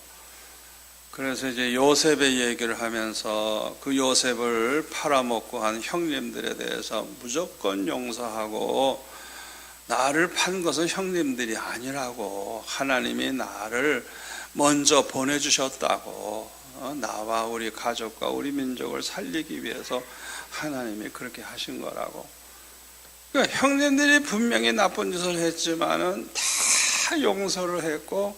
그래서 이제 요셉의 얘기를 하면서 그 요셉을 팔아먹고 한 형님들에 대해서 무조건 용서하고, 나를 판 것은 형님들이 아니라고, 하나님이 나를 먼저 보내주셨다고, 나와 우리 가족과 우리 민족을 살리기 위해서 하나님이 그렇게 하신 거라고. 그러니까 형님들이 분명히 나쁜 짓을 했지만은 다 용서를 했고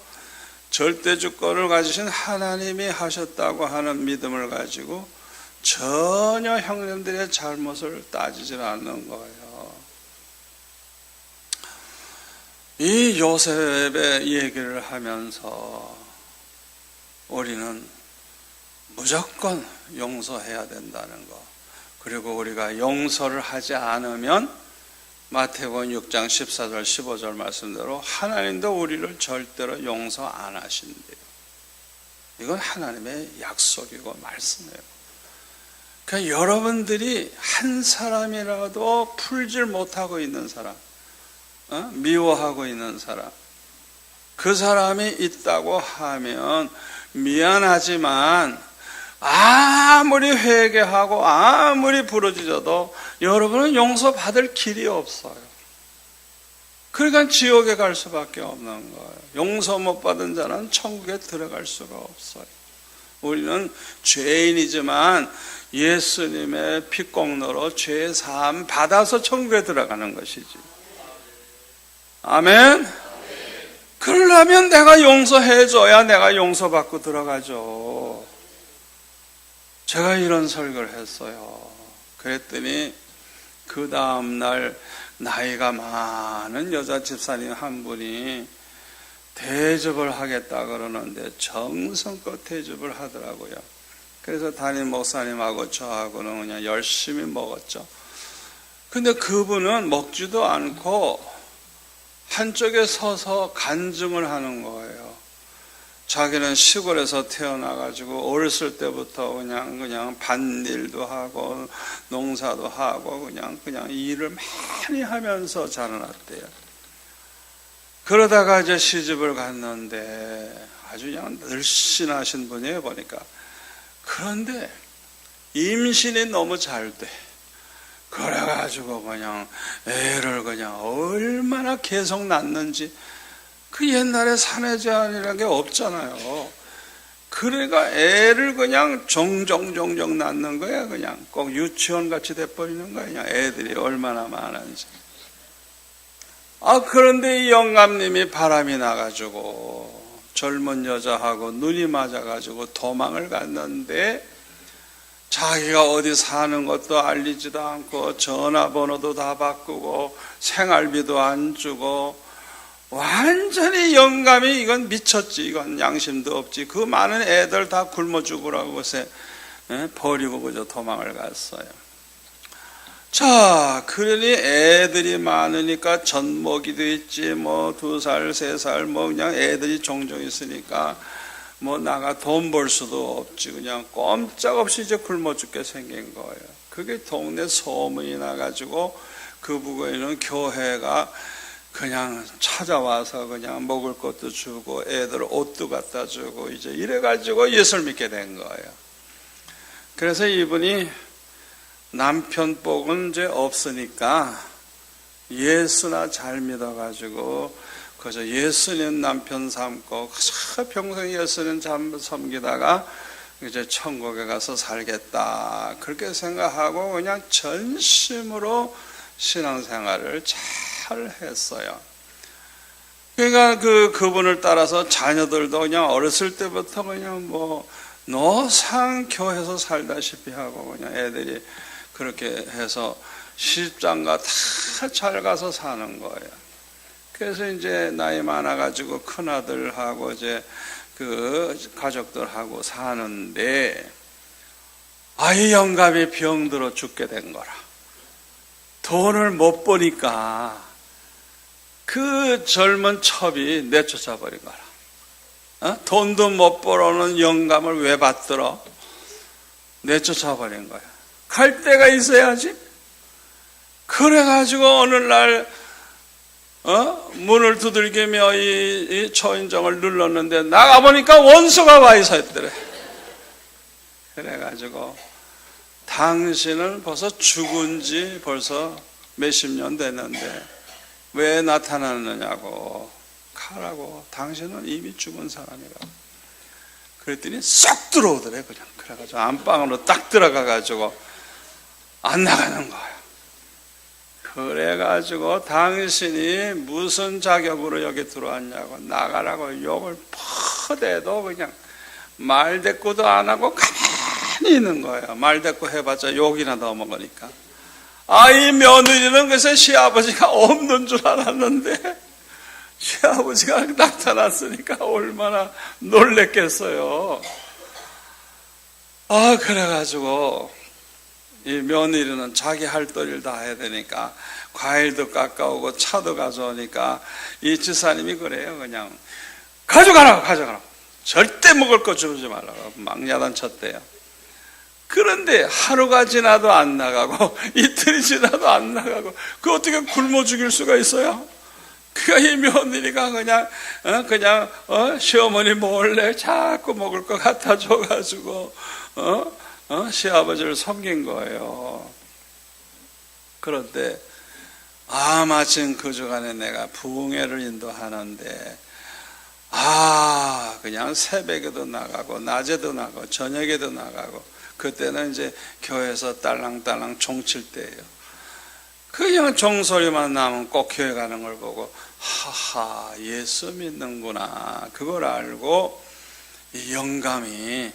절대주권을 가지신 하나님이 하셨다고 하는 믿음을 가지고 전혀 형님들의 잘못을 따지질 않는 거예요. 이 요셉의 얘기를 하면서 우리는 무조건 용서해야 된다는 거, 그리고 우리가 용서를 하지 않으면 마태복음 6장 14절 15절 말씀대로 하나님도 우리를 절대로 용서 안 하신대요. 이건 하나님의 약속이고 말씀이에요. 그러니까 여러분들이 한 사람이라도 풀질 못하고 있는 사람, 미워하고 있는 사람, 그 사람이 있다고 하면 미안하지만 아무리 회개하고 아무리 부르짖어도 여러분은 용서받을 길이 없어요. 그러니까 지옥에 갈 수밖에 없는 거예요. 용서 못 받은 자는 천국에 들어갈 수가 없어요. 우리는 죄인이지만 예수님의 피공로로 죄 사함 받아서 천국에 들어가는 것이지. 아멘. 그러려면 내가 용서해줘야 내가 용서받고 들어가죠. 제가 이런 설교를 했어요. 그랬더니 그 다음날 나이가 많은 여자 집사님 한 분이 대접을 하겠다 그러는데 정성껏 대접을 하더라고요. 그래서 담임 목사님하고 저하고는 그냥 열심히 먹었죠. 근데 그분은 먹지도 않고 한쪽에 서서 간증을 하는 거예요. 자기는 시골에서 태어나가지고 어렸을 때부터 그냥 밭일도 하고 농사도 하고 그냥 일을 많이 하면서 자라났대요. 그러다가 이제 시집을 갔는데 아주 그냥 늘씬하신 분이에요, 보니까. 그런데 임신이 너무 잘 돼. 그래가지고 그냥 애를 그냥 얼마나 계속 낳는지. 그 옛날에 사내제한이라는 게 없잖아요. 그러니까 애를 그냥 종종 낳는 거야. 그냥 꼭 유치원 같이 돼버리는 거야. 그냥 애들이 얼마나 많은지. 그런데 이 영감님이 바람이 나가지고 젊은 여자하고 눈이 맞아가지고 도망을 갔는데 자기가 어디 사는 것도 알리지도 않고 전화번호도 다 바꾸고 생활비도 안 주고 완전히 영감이 이건 미쳤지. 이건 양심도 없지. 그 많은 애들 다 굶어 죽으라고 그새 버리고 그저 도망을 갔어요. 자, 그러니 애들이 많으니까 젖먹이도 있지. 뭐 2살, 3살 뭐 그냥 애들이 종종 있으니까 뭐 나가 돈 벌 수도 없지. 그냥 꼼짝없이 이제 굶어 죽게 생긴 거예요. 그게 동네 소문이 나가지고 그 부근에는 교회가 그냥 찾아와서 그냥 먹을 것도 주고 애들 옷도 갖다 주고 이제 이래가지고 예수를 믿게 된 거예요. 그래서 이분이 남편 복은 이제 없으니까 예수나 잘 믿어가지고 그저 예수님 남편 삼고 평생 예수님 잘 섬기다가 이제 천국에 가서 살겠다 그렇게 생각하고 그냥 전심으로 신앙생활을 잘 했어요. 그러니까 그분을 따라서 자녀들도 그냥 어렸을 때부터 그냥 뭐 노상 교회에서 살다시피 하고 그냥 애들이 그렇게 해서 시집장가 다 잘 가서 사는 거예요. 그래서 이제 나이 많아가지고 큰아들하고 이제 그 가족들하고 사는데 아이 영감이 병들어 죽게 된 거라. 돈을 못 버니까 그 젊은 첩이 내쫓아 버린 거라. 돈도 못 벌어오는 영감을 왜 받들어? 내쫓아 버린 거야. 갈 데가 있어야지. 그래가지고 어느 날 문을 두들기며 이 초인종을 눌렀는데 나가보니까 원수가 와 있어 있더래. 그래가지고 당신은 벌써 죽은 지 벌써 몇십 년 됐는데 왜 나타났느냐고. 가라고. 당신은 이미 죽은 사람이라고. 그랬더니 쏙 들어오더래 그냥. 그래가지고 안방으로 딱 들어가가지고 안 나가는 거야. 그래가지고 당신이 무슨 자격으로 여기 들어왔냐고 나가라고 욕을 퍼대도 그냥 말대꾸도 안 하고 가만히 있는 거예요. 말대꾸 해봤자 욕이나 더 먹으니까. 이 며느리는 그래서 시아버지가 없는 줄 알았는데 시아버지가 나타났으니까 얼마나 놀랬겠어요. 그래가지고 이 며느리는 자기 할 도리를 다 해야 되니까 과일도 깎아오고 차도 가져오니까 이 지사님이 그래요. 그냥 가져가라고 절대 먹을 거 주지 말라고 막 야단쳤대요. 그런데 하루가 지나도 안 나가고 이틀이 지나도 안 나가고 그 어떻게 굶어 죽일 수가 있어요? 그러니까 이 며느리가 그냥 시어머니 몰래 자꾸 먹을 거 갖다 줘가지고 시아버지를 섬긴 거예요. 그런데 마침 그 주간에 내가 부흥회를 인도하는데 그냥 새벽에도 나가고 낮에도 나가고 저녁에도 나가고 그때는 이제 교회에서 딸랑딸랑 종칠 때예요. 그냥 종소리만 나면 꼭 교회 가는 걸 보고 하하 예수 믿는구나 그걸 알고 이 영감이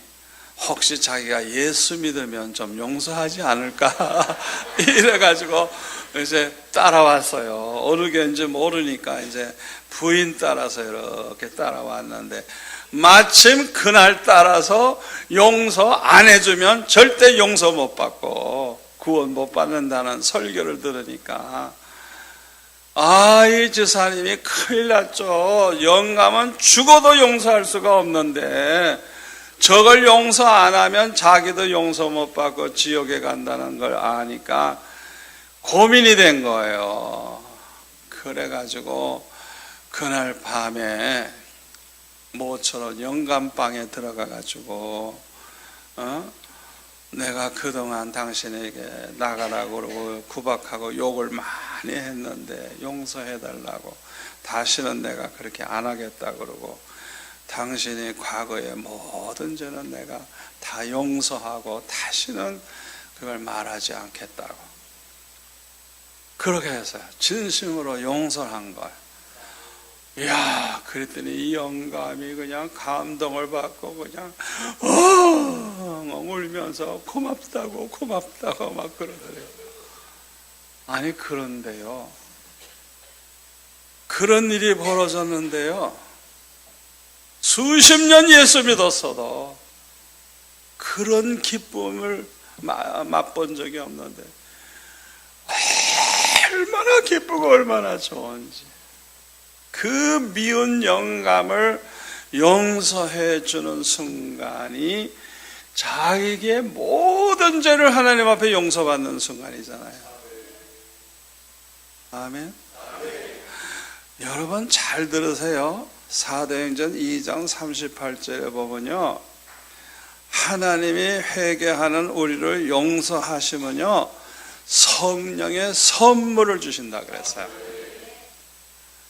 혹시 자기가 예수 믿으면 좀 용서하지 않을까 이래가지고 이제 따라왔어요. 어느 교회인지 모르니까 이제 부인 따라서 이렇게 따라왔는데 마침 그날 따라서 용서 안 해주면 절대 용서 못 받고 구원 못 받는다는 설교를 들으니까 이 지사님이 큰일 났죠. 영감은 죽어도 용서할 수가 없는데 저걸 용서 안 하면 자기도 용서 못 받고 지옥에 간다는 걸 아니까 고민이 된 거예요. 그래가지고 그날 밤에 모처럼 영감방에 들어가가지고 내가 그동안 당신에게 나가라고 그러고 구박하고 욕을 많이 했는데 용서해달라고, 다시는 내가 그렇게 안 하겠다 그러고, 당신이 과거의 모든 죄는 내가 다 용서하고 다시는 그걸 말하지 않겠다고 그렇게 해서 진심으로 용서한 거예요. 이야, 그랬더니 이 영감이 그냥 감동을 받고 그냥 울면서 고맙다고 막 그러더래요. 아니, 그런데요, 그런 일이 벌어졌는데요, 수십 년 예수 믿었어도 그런 기쁨을 맛본 적이 없는데 얼마나 기쁘고 얼마나 좋은지, 그 미운 영감을 용서해 주는 순간이 자기의 모든 죄를 하나님 앞에 용서받는 순간이잖아요. 아멘. 여러분 잘 들으세요. 사도행전 2장 38절에 보면요, 하나님이 회개하는 우리를 용서하시면요 성령의 선물을 주신다 그랬어요.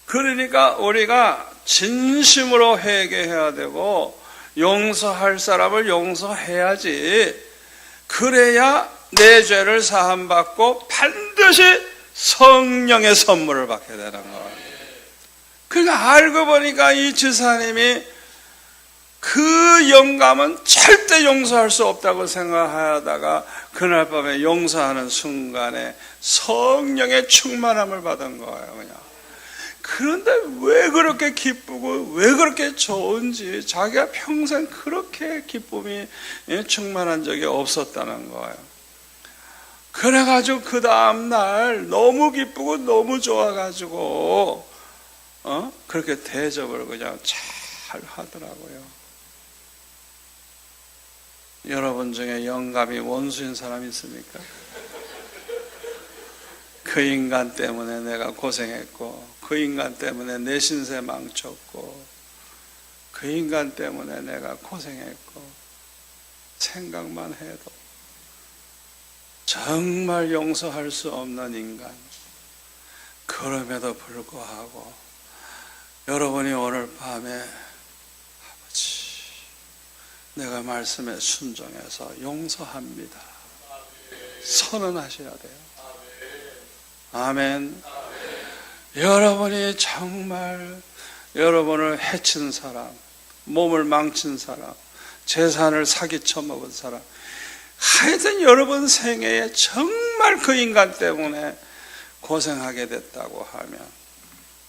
그러니까 우리가 진심으로 회개해야 되고 용서할 사람을 용서해야지, 그래야 내 죄를 사함받고 반드시 성령의 선물을 받게 되는 거예요. 그러니까 알고 보니까 이 지사님이 그 영감은 절대 용서할 수 없다고 생각하다가 그날 밤에 용서하는 순간에 성령의 충만함을 받은 거예요. 그냥. 그런데 왜 그렇게 기쁘고 왜 그렇게 좋은지 자기가 평생 그렇게 기쁨이 충만한 적이 없었다는 거예요. 그래가지고 그 다음날 너무 기쁘고 너무 좋아가지고 그렇게 대접을 그냥 잘 하더라고요. 여러분 중에 영감이 원수인 사람 있습니까? 그 인간 때문에 내가 고생했고, 그 인간 때문에 내 신세 망쳤고, 그 인간 때문에 내가 고생했고, 생각만 해도 정말 용서할 수 없는 인간. 그럼에도 불구하고 여러분이 오늘 밤에 아버지, 내가 말씀에 순종해서 용서합니다 선언하셔야 돼요. 아멘. 여러분이 정말 여러분을 해친 사람, 몸을 망친 사람, 재산을 사기쳐 먹은 사람, 하여튼 여러분 생애에 정말 그 인간 때문에 고생하게 됐다고 하면,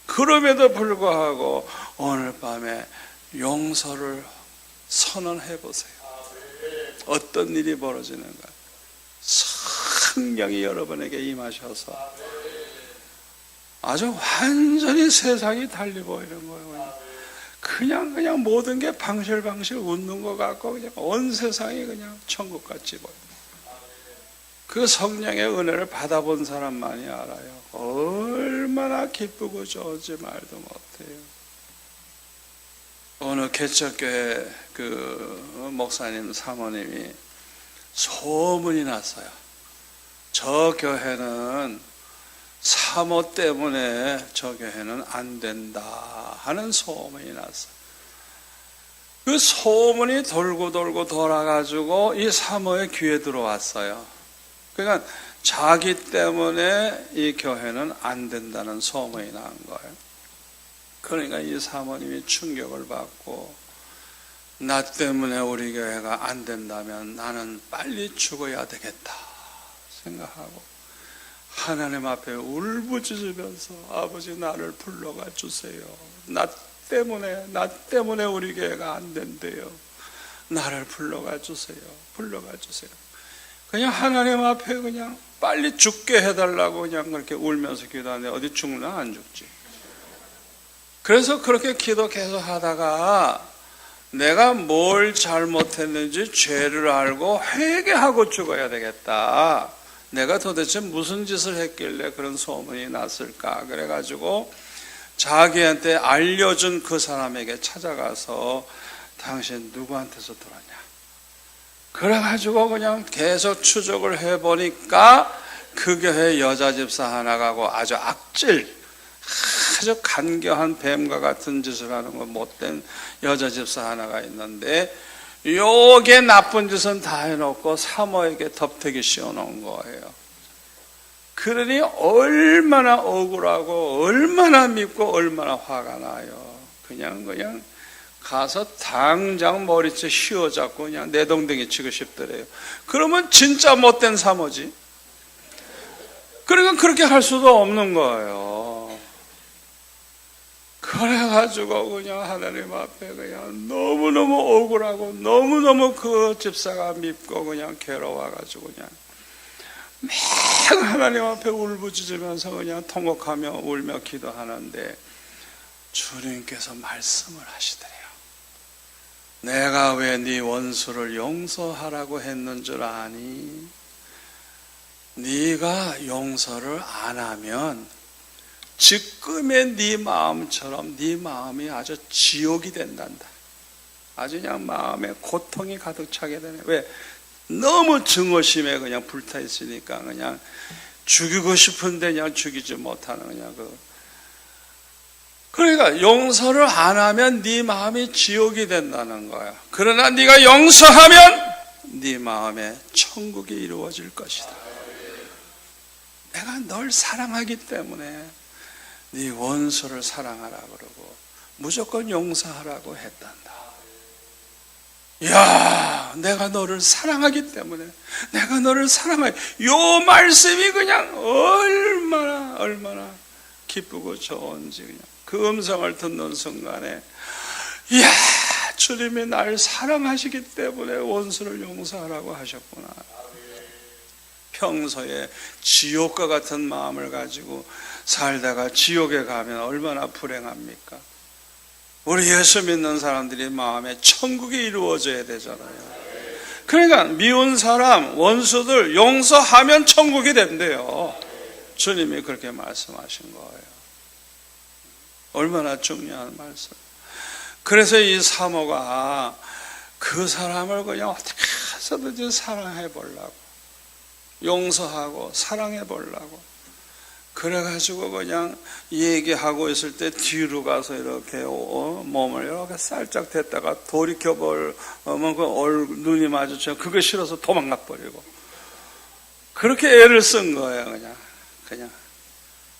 그럼에도 불구하고 오늘 밤에 용서를 선언해 보세요. 어떤 일이 벌어지는가? 성령이 여러분에게 임하셔서 아주 완전히 세상이 달리 보이는 거예요. 그냥 모든 게 방실방실 웃는 것 같고 그냥 온 세상이 그냥 천국같이 보여요. 그 성령의 은혜를 받아본 사람만이 알아요. 얼마나 기쁘고 좋은지 말도 못해요. 어느 개척교회 그 목사님 사모님이 소문이 났어요. 저 교회는 사모 때문에 저 교회는 안 된다 하는 소문이 났어요. 그 소문이 돌고 돌아가지고 이 사모의 귀에 들어왔어요. 그러니까 자기 때문에 이 교회는 안 된다는 소문이 난 거예요. 그러니까 이 사모님이 충격을 받고, 나 때문에 우리 교회가 안 된다면 나는 빨리 죽어야 되겠다 생각하고 하나님 앞에 울부짖으면서 아버지 나를 불러가 주세요. 나 때문에 우리 교회가 안 된대요. 나를 불러가 주세요. 불러가 주세요. 그냥 하나님 앞에 그냥 빨리 죽게 해달라고 그냥 그렇게 울면서 기도하는데 어디 죽나? 안 죽지. 그래서 그렇게 기도 계속 하다가 내가 뭘 잘못했는지 죄를 알고 회개하고 죽어야 되겠다. 내가 도대체 무슨 짓을 했길래 그런 소문이 났을까? 그래가지고 자기한테 알려준 그 사람에게 찾아가서 당신 누구한테서 들었냐? 그래가지고 그냥 계속 추적을 해보니까 그 교회 여자 집사 하나가고 아주 아주 간교한 뱀과 같은 짓을 하는 거 못된 여자 집사 하나가 있는데 요게 나쁜 짓은 다 해놓고 사모에게 덮대기 씌워놓은 거예요. 그러니 얼마나 억울하고 얼마나 밉고 얼마나 화가 나요. 그냥 가서 당장 머리채 휘어잡고 그냥 내동댕이 치고 싶더래요. 그러면 진짜 못된 사모지. 그러니까 그렇게 할 수도 없는 거예요. 그래가지고 그냥 하나님 앞에 그냥 너무너무 억울하고 너무너무 그 집사가 밉고 그냥 괴로워가지고 그냥 매일 하나님 앞에 울부짖으면서 그냥 통곡하며 울며 기도하는데 주님께서 말씀을 하시더래요. 내가 왜 네 원수를 용서하라고 했는 줄 아니? 네가 용서를 안 하면 지금의 네 마음처럼 네 마음이 아주 지옥이 된단다. 아주 그냥 마음에 고통이 가득 차게 되네. 왜? 너무 증오심에 그냥 불타 있으니까 그냥 죽이고 싶은데 그냥 죽이지 못하는 그냥 그러니까 용서를 안 하면 네 마음이 지옥이 된다는 거야. 그러나 네가 용서하면 네 마음에 천국이 이루어질 것이다. 내가 널 사랑하기 때문에 네 원수를 사랑하라 그러고 무조건 용서하라고 했단다. 야, 내가 너를 사랑하기 때문에 내가 너를 사랑해. 요 말씀이 그냥 얼마나 기쁘고 좋은지 그냥 그 음성을 듣는 순간에 이야, 주님이 날 사랑하시기 때문에 원수를 용서하라고 하셨구나. 평소에 지옥과 같은 마음을 가지고 살다가 지옥에 가면 얼마나 불행합니까? 우리 예수 믿는 사람들이 마음에 천국이 이루어져야 되잖아요. 그러니까 미운 사람, 원수들 용서하면 천국이 된대요. 주님이 그렇게 말씀하신 거예요. 얼마나 중요한 말씀. 그래서 이 사모가 그 사람을 그냥 어떻게 해서든지 사랑해 보려고, 용서하고 사랑해 보려고 그래가지고 그냥 얘기하고 있을 때 뒤로 가서 이렇게 몸을 이렇게 살짝 댔다가 돌이켜보면 그 눈이 마주쳐 그거 싫어서 도망가 버리고 그렇게 애를 쓴 거예요. 그냥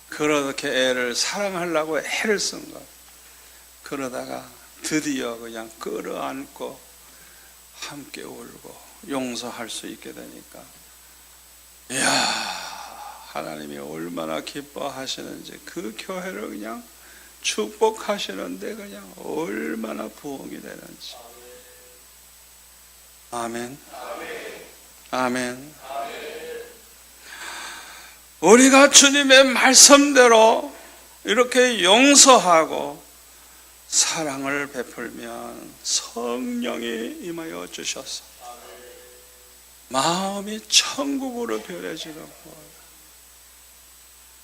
그렇게 애를 사랑하려고 애를 쓴 거예요. 그러다가 드디어 그냥 끌어안고 함께 울고 용서할 수 있게 되니까 이야, 하나님이 얼마나 기뻐하시는지 그 교회를 그냥 축복하시는데 그냥 얼마나 부흥이 되는지. 아멘. 아멘. 우리가 주님의 말씀대로 이렇게 용서하고 사랑을 베풀면 성령이 임하여 주셔서 마음이 천국으로 변해지는 거예요.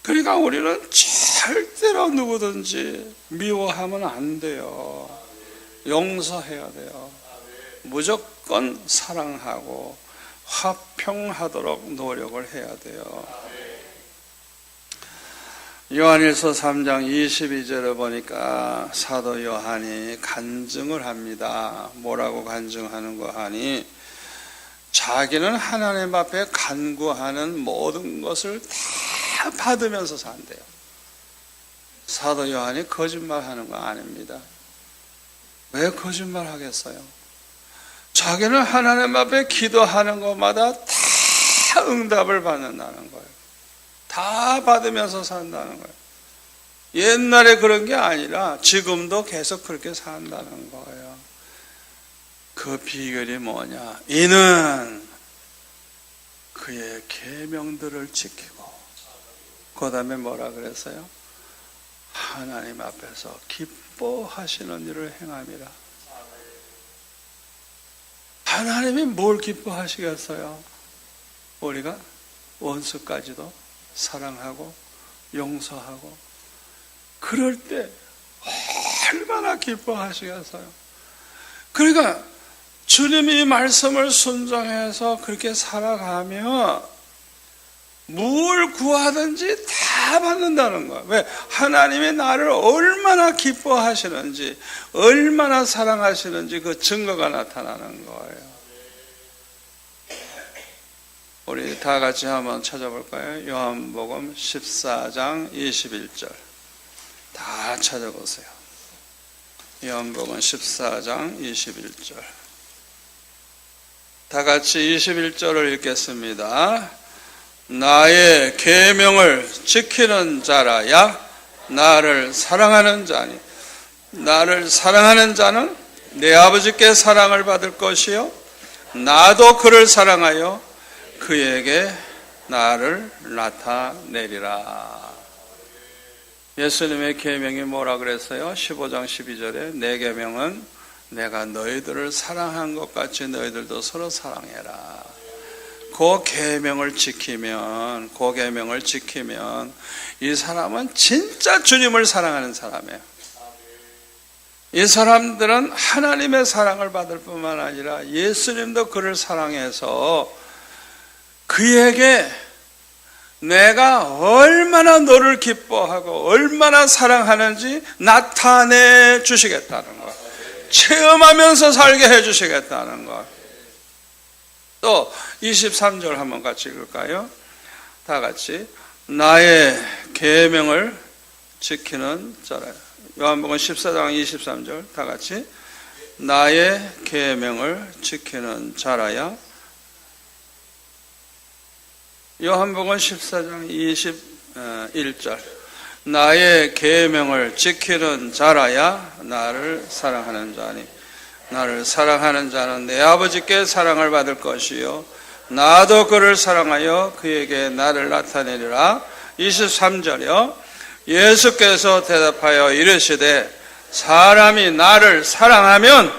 그러니까 우리는 절대로 누구든지 미워하면 안 돼요. 용서해야 돼요. 무조건 사랑하고 화평하도록 노력을 해야 돼요. 요한일서 3장 22절에 보니까 사도 요한이 간증을 합니다. 뭐라고 간증하는 거 하니 자기는 하나님 앞에 간구하는 모든 것을 다 받으면서 산대요. 사도 요한이 거짓말하는 거 아닙니다. 왜 거짓말 하겠어요? 자기는 하나님 앞에 기도하는 것마다 다 응답을 받는다는 거예요. 다 받으면서 산다는 거예요. 옛날에 그런 게 아니라 지금도 계속 그렇게 산다는 거예요. 그 비결이 뭐냐? 이는 그의 계명들을 지키고, 그 다음에 뭐라 그랬어요? 하나님 앞에서 기뻐하시는 일을 행함이라. 하나님이 뭘 기뻐하시겠어요? 우리가 원수까지도 사랑하고 용서하고, 그럴 때 얼마나 기뻐하시겠어요? 그러니까 주님이 말씀을 순종해서 그렇게 살아가면 뭘 구하든지 다 받는다는 거예요. 왜? 하나님이 나를 얼마나 기뻐하시는지, 얼마나 사랑하시는지 그 증거가 나타나는 거예요. 우리 다 같이 한번 찾아볼까요? 요한복음 14장 21절 다 찾아보세요. 요한복음 14장 21절 다 같이 21절을 읽겠습니다. 나의 계명을 지키는 자라야 나를 사랑하는 자니, 나를 사랑하는 자는 내 아버지께 사랑을 받을 것이요 나도 그를 사랑하여 그에게 나를 나타내리라. 예수님의 계명이 뭐라 그랬어요? 15장 12절에 내 계명은 내가 너희들을 사랑한 것 같이 너희들도 서로 사랑해라. 그 계명을 지키면 이 사람은 진짜 주님을 사랑하는 사람이에요. 이 사람들은 하나님의 사랑을 받을 뿐만 아니라 예수님도 그를 사랑해서 그에게 내가 얼마나 너를 기뻐하고 얼마나 사랑하는지 나타내 주시겠다는 것, 체험하면서 살게 해 주시겠다는 것. 또 23절 한번 같이 읽을까요? 다 같이 나의 계명을 지키는 자라. 요한복음 14장 23절 다 같이 나의 계명을 지키는 자라야. 요한복음 14장 21절 나의 계명을 지키는 자라야 나를 사랑하는 자니, 나를 사랑하는 자는 내 아버지께 사랑을 받을 것이요 나도 그를 사랑하여 그에게 나를 나타내리라. 23절이요 예수께서 대답하여 이르시되 사람이 나를 사랑하면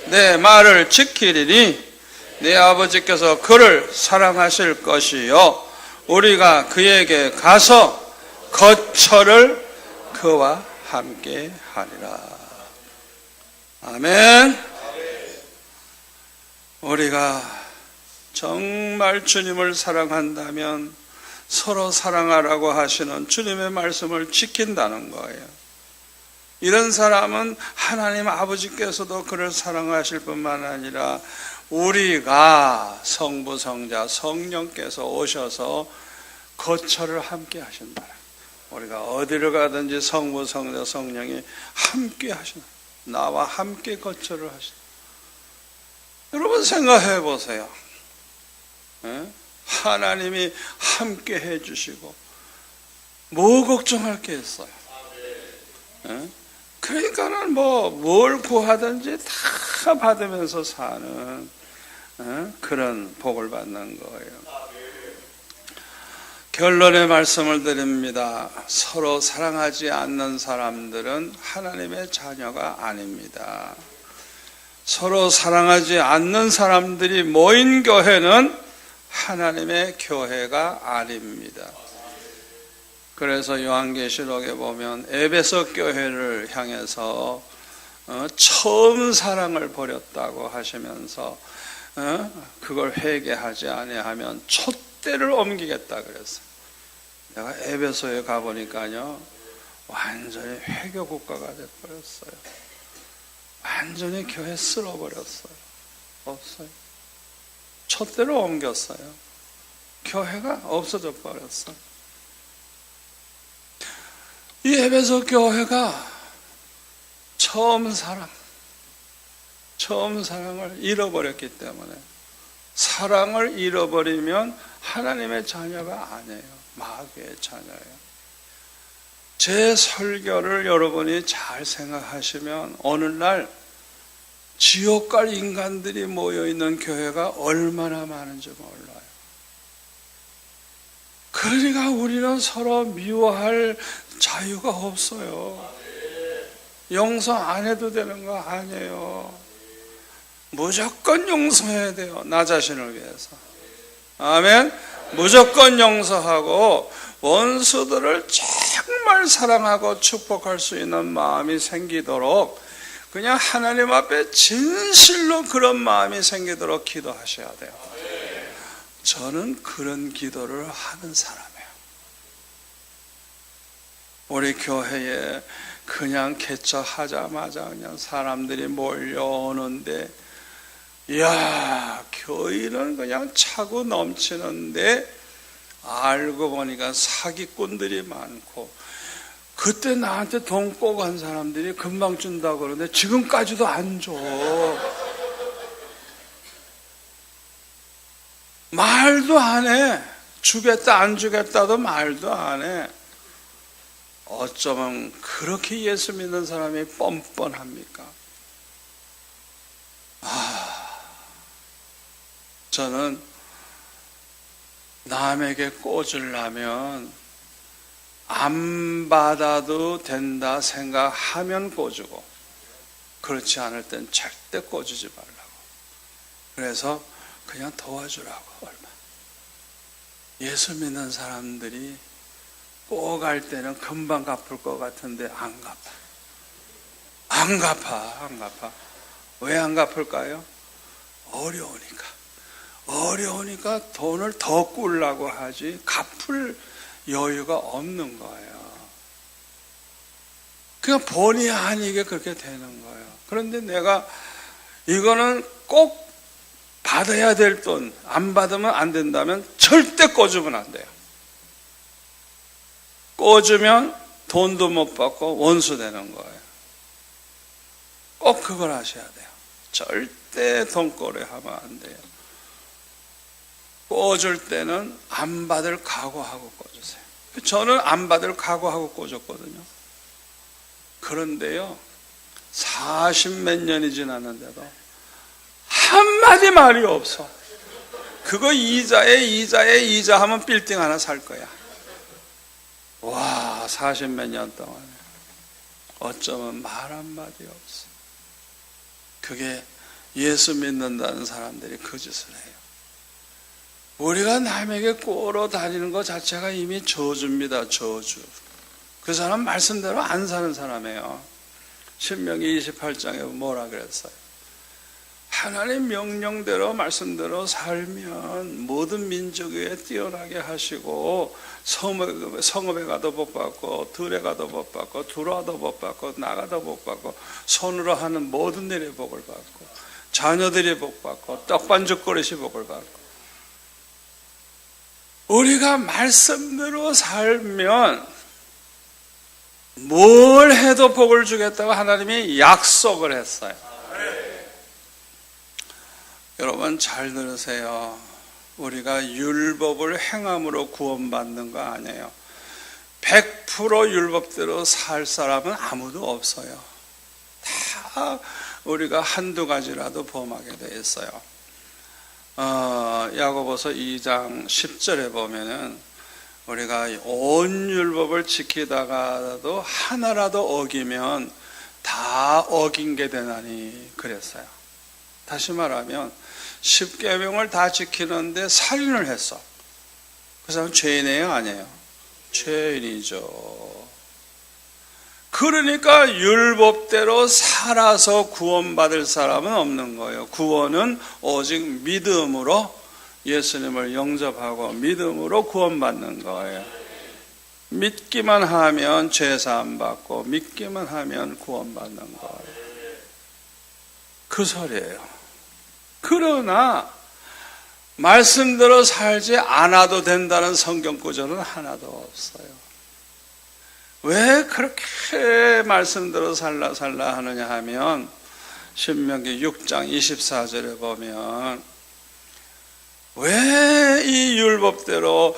내 말을 지키리니 내 아버지께서 그를 사랑하실 것이요 우리가 그에게 가서 거처를 그와 함께 하리라. 아멘. 우리가 정말 주님을 사랑한다면 서로 사랑하라고 하시는 주님의 말씀을 지킨다는 거예요. 이런 사람은 하나님 아버지께서도 그를 사랑하실 뿐만 아니라 우리가 성부, 성자, 성령께서 오셔서 거처를 함께 하신다. 우리가 어디를 가든지 성부, 성자, 성령이 함께 하신다. 나와 함께 거처를 하신다. 여러분 생각해 보세요. 하나님이 함께 해주시고 뭐 걱정할 게 있어요? 그러니까는 뭘 구하든지 다 받으면서 사는 그런 복을 받는 거예요. 결론의 말씀을 드립니다. 서로 사랑하지 않는 사람들은 하나님의 자녀가 아닙니다. 서로 사랑하지 않는 사람들이 모인 교회는 하나님의 교회가 아닙니다. 그래서 요한계시록에 보면 에베소 교회를 향해서 처음 사랑을 버렸다고 하시면서 그걸 회개하지 아니하면 촛대를 옮기겠다 그랬어요. 내가 에베소에 가보니까요 완전히 회교 국가가 돼버렸어요. 완전히 교회 쓸어버렸어요. 없어요. 촛대로 옮겼어요. 교회가 없어져 버렸어요. 이 에베소 교회가 처음 사랑을 잃어버렸기 때문에, 사랑을 잃어버리면 하나님의 자녀가 아니에요. 마귀의 자녀예요. 제 설교를 여러분이 잘 생각하시면 어느 날 지옥 갈 인간들이 모여있는 교회가 얼마나 많은지 몰라요. 그러니까 우리는 서로 미워할 자유가 없어요. 용서 안 해도 되는 거 아니에요. 무조건 용서해야 돼요. 나 자신을 위해서. 아멘. 무조건 용서하고 원수들을 정말 사랑하고 축복할 수 있는 마음이 생기도록 그냥 하나님 앞에 진실로 그런 마음이 생기도록 기도하셔야 돼요. 저는 그런 기도를 하는 사람이에요. 우리 교회에 그냥 개척하자마자 그냥 사람들이 몰려오는데, 이야, 교회는 그냥 차고 넘치는데 알고 보니까 사기꾼들이 많고, 그때 나한테 돈 꼬고 한 사람들이 금방 준다고 그러는데 지금까지도 안 줘. 말도 안 해. 주겠다 안 주겠다도 말도 안 해. 어쩌면 그렇게 예수 믿는 사람이 뻔뻔합니까? 저는 남에게 꽂으려면 안 받아도 된다 생각하면 꽂고, 그렇지 않을 땐 절대 꽂지 말라고. 그래서 그냥 도와주라고. 얼마. 예수 믿는 사람들이 꼭 할 때는 금방 갚을 것 같은데 안 갚아. 안 갚아. 왜 안 갚을까요? 어려우니까 돈을 더 꾸려고 하지 갚을 여유가 없는 거예요. 그냥 본의 아니게 그렇게 되는 거예요. 그런데 내가 이거는 꼭 받아야 될 돈, 안 받으면 안 된다면 절대 꽂으면 안 돼요. 꽂으면 돈도 못 받고 원수 되는 거예요. 꼭 그걸 하셔야 돼요. 절대 돈거래 하면 안 돼요. 꽂을 때는 안 받을 각오하고 꽂으세요. 저는 안 받을 각오하고 꽂았거든요. 그런데요, 40몇 년이 지났는데도 한마디 말이 없어. 그거 이자에 이자 하면 빌딩 하나 살 거야. 와, 40몇 년 동안 어쩌면 말 한마디 없어. 그게 예수 믿는다는 사람들이 그 짓을 해요. 우리가 남에게 꼬러 다니는 것 자체가 이미 저주입니다. 저주. 그 사람 말씀대로 안 사는 사람이에요. 신명기 28장에 뭐라 그랬어요? 하나님 명령대로 말씀대로 살면 모든 민족 위에 뛰어나게 하시고, 성읍에 가도 복 받고, 들에 가도 복 받고, 들어와도 복 받고, 나가도 복 받고, 손으로 하는 모든 일에 복을 받고, 자녀들이 복 받고, 떡반죽 그릇이 복을 받고. 우리가 말씀대로 살면 뭘 해도 복을 주겠다고 하나님이 약속을 했어요. 여러분 잘 들으세요. 우리가 율법을 행함으로 구원받는 거 아니에요. 100% 율법대로 살 사람은 아무도 없어요. 다 우리가 한두 가지라도 범하게 돼 있어요. 야고보서 2장 10절에 보면은 우리가 온 율법을 지키다가도 하나라도 어기면 다 어긴 게 되나니 그랬어요. 다시 말하면 10계명을 다 지키는데 살인을 했어. 그 사람은 죄인이에요, 아니에요? 죄인이죠. 그러니까 율법대로 살아서 구원받을 사람은 없는 거예요. 구원은 오직 믿음으로 예수님을 영접하고 믿음으로 구원받는 거예요. 믿기만 하면 죄사함 받고 믿기만 하면 구원받는 거예요. 그 소리예요. 그러나 말씀대로 살지 않아도 된다는 성경 구절은 하나도 없어요. 왜 그렇게 말씀대로 살라 하느냐 하면 신명기 6장 24절에 보면 왜 이 율법대로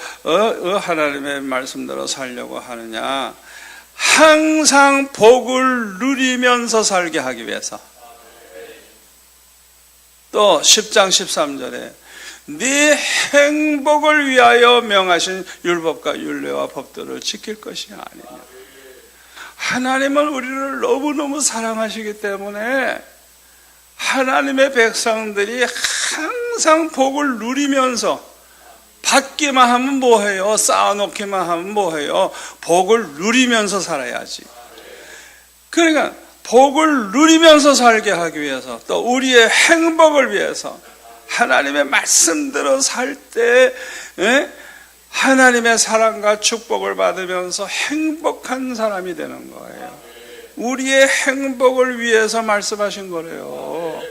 하나님의 말씀대로 살려고 하느냐, 항상 복을 누리면서 살게 하기 위해서. 또 10장 13절에 네 행복을 위하여 명하신 율법과 율례와 법도를 지킬 것이 아니냐. 하나님은 우리를 너무너무 사랑하시기 때문에 하나님의 백성들이 항상 복을 누리면서, 받기만 하면 뭐해요? 쌓아놓기만 하면 뭐해요? 복을 누리면서 살아야지. 그러니까 복을 누리면서 살게 하기 위해서, 또 우리의 행복을 위해서 하나님의 말씀대로 살 때 하나님의 사랑과 축복을 받으면서 행복한 사람이 되는 거예요. 우리의 행복을 위해서 말씀하신 거래요.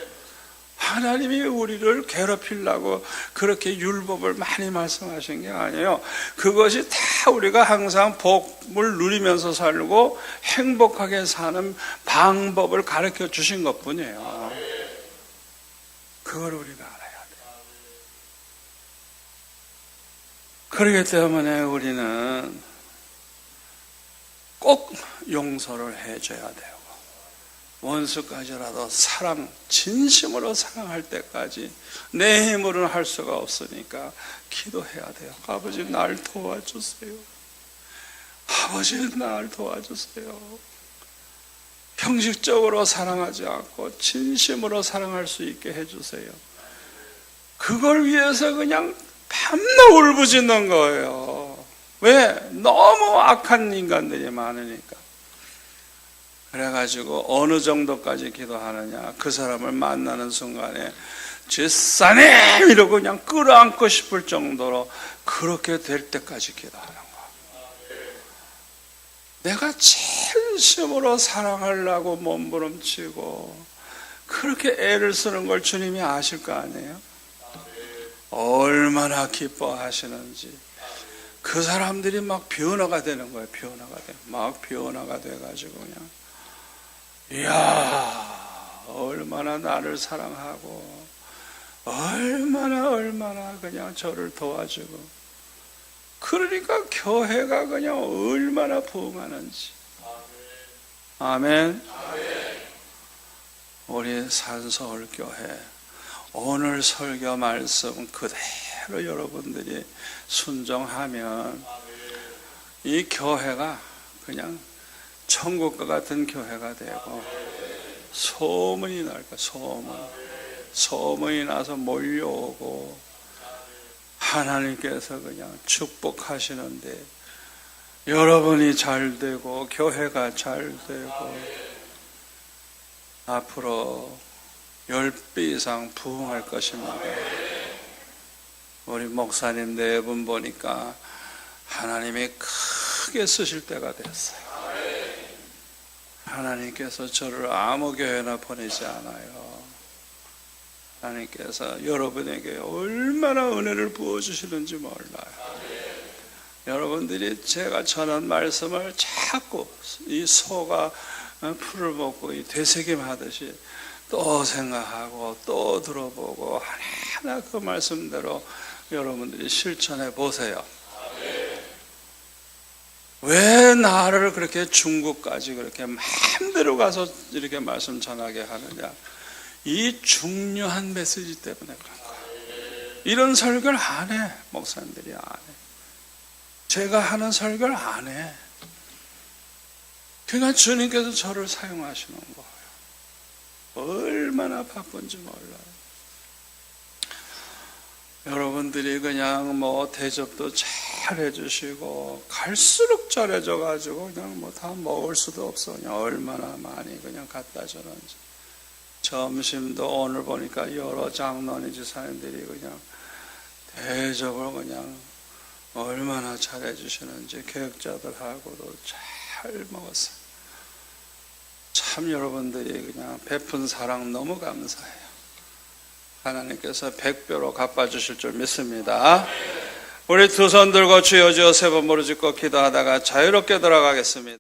하나님이 우리를 괴롭히려고 그렇게 율법을 많이 말씀하신 게 아니에요. 그것이 다 우리가 항상 복을 누리면서 살고 행복하게 사는 방법을 가르쳐 주신 것뿐이에요. 그걸 우리가 알아야 돼요. 그렇기 때문에 우리는 꼭 용서를 해줘야 돼요. 원수까지라도 진심으로 사랑할 때까지 내 힘으로는 할 수가 없으니까 기도해야 돼요. 아버지, 날 도와주세요. 아버지, 날 도와주세요. 형식적으로 사랑하지 않고 진심으로 사랑할 수 있게 해주세요. 그걸 위해서 그냥 밤낮 울부짖는 거예요. 왜? 너무 악한 인간들이 많으니까. 그래가지고 어느 정도까지 기도하느냐, 그 사람을 만나는 순간에 제사님 이러고 그냥 끌어안고 싶을 정도로 그렇게 될 때까지 기도하는 거야. 내가 진심으로 사랑하려고 몸부림치고 그렇게 애를 쓰는 걸 주님이 아실 거 아니에요? 얼마나 기뻐하시는지. 그 사람들이 막 변화가 되는 거예요. 막 변화가 돼가지고 그냥, 이야, 얼마나 나를 사랑하고 얼마나 그냥 저를 도와주고, 그러니까 교회가 그냥 얼마나 부흥하는지. 아멘. 우리 산서울교회 오늘 설교 말씀 그대로 여러분들이 순종하면 이 교회가 그냥 천국과 같은 교회가 되고, 소문이 날 거야. 소문이 나서 몰려오고 하나님께서 그냥 축복하시는데, 여러분이 잘 되고 교회가 잘 되고 앞으로 10배 이상 부흥할 것입니다. 우리 목사님 4분 보니까 하나님이 크게 쓰실 때가 됐어요. 하나님께서 저를 아무 교회나 보내지 않아요. 하나님께서 여러분에게 얼마나 은혜를 부어주시는지 몰라요. 여러분들이 제가 전한 말씀을 자꾸 이 소가 풀을 먹고 이 되새김하듯이 또 생각하고 또 들어보고 하나하나 그 말씀대로 여러분들이 실천해 보세요. 왜 나를 그렇게 중국까지 그렇게 마음대로 가서 이렇게 말씀 전하게 하느냐? 이 중요한 메시지 때문에 그런 거예요. 이런 설교를 안 해. 목사님들이 안 해. 제가 하는 설교를 안 해. 그러니까 주님께서 저를 사용하시는 거예요. 얼마나 바쁜지 몰라요. 여러분들이 그냥 뭐 대접도 잘 해주시고 갈수록 잘해줘가지고 그냥 뭐 다 먹을 수도 없어. 그냥 얼마나 많이 그냥 갖다 주는지. 점심도 오늘 보니까 여러 장로님 지사님들이 그냥 대접을 그냥 얼마나 잘해주시는지 교육자들하고도 잘 먹었어요. 참 여러분들이 그냥 베푼 사랑 너무 감사해요. 하나님께서 100배로 갚아주실 줄 믿습니다. 우리 두 손 들고 주여 주여 3번 부르짖고 기도하다가 자유롭게 돌아가겠습니다.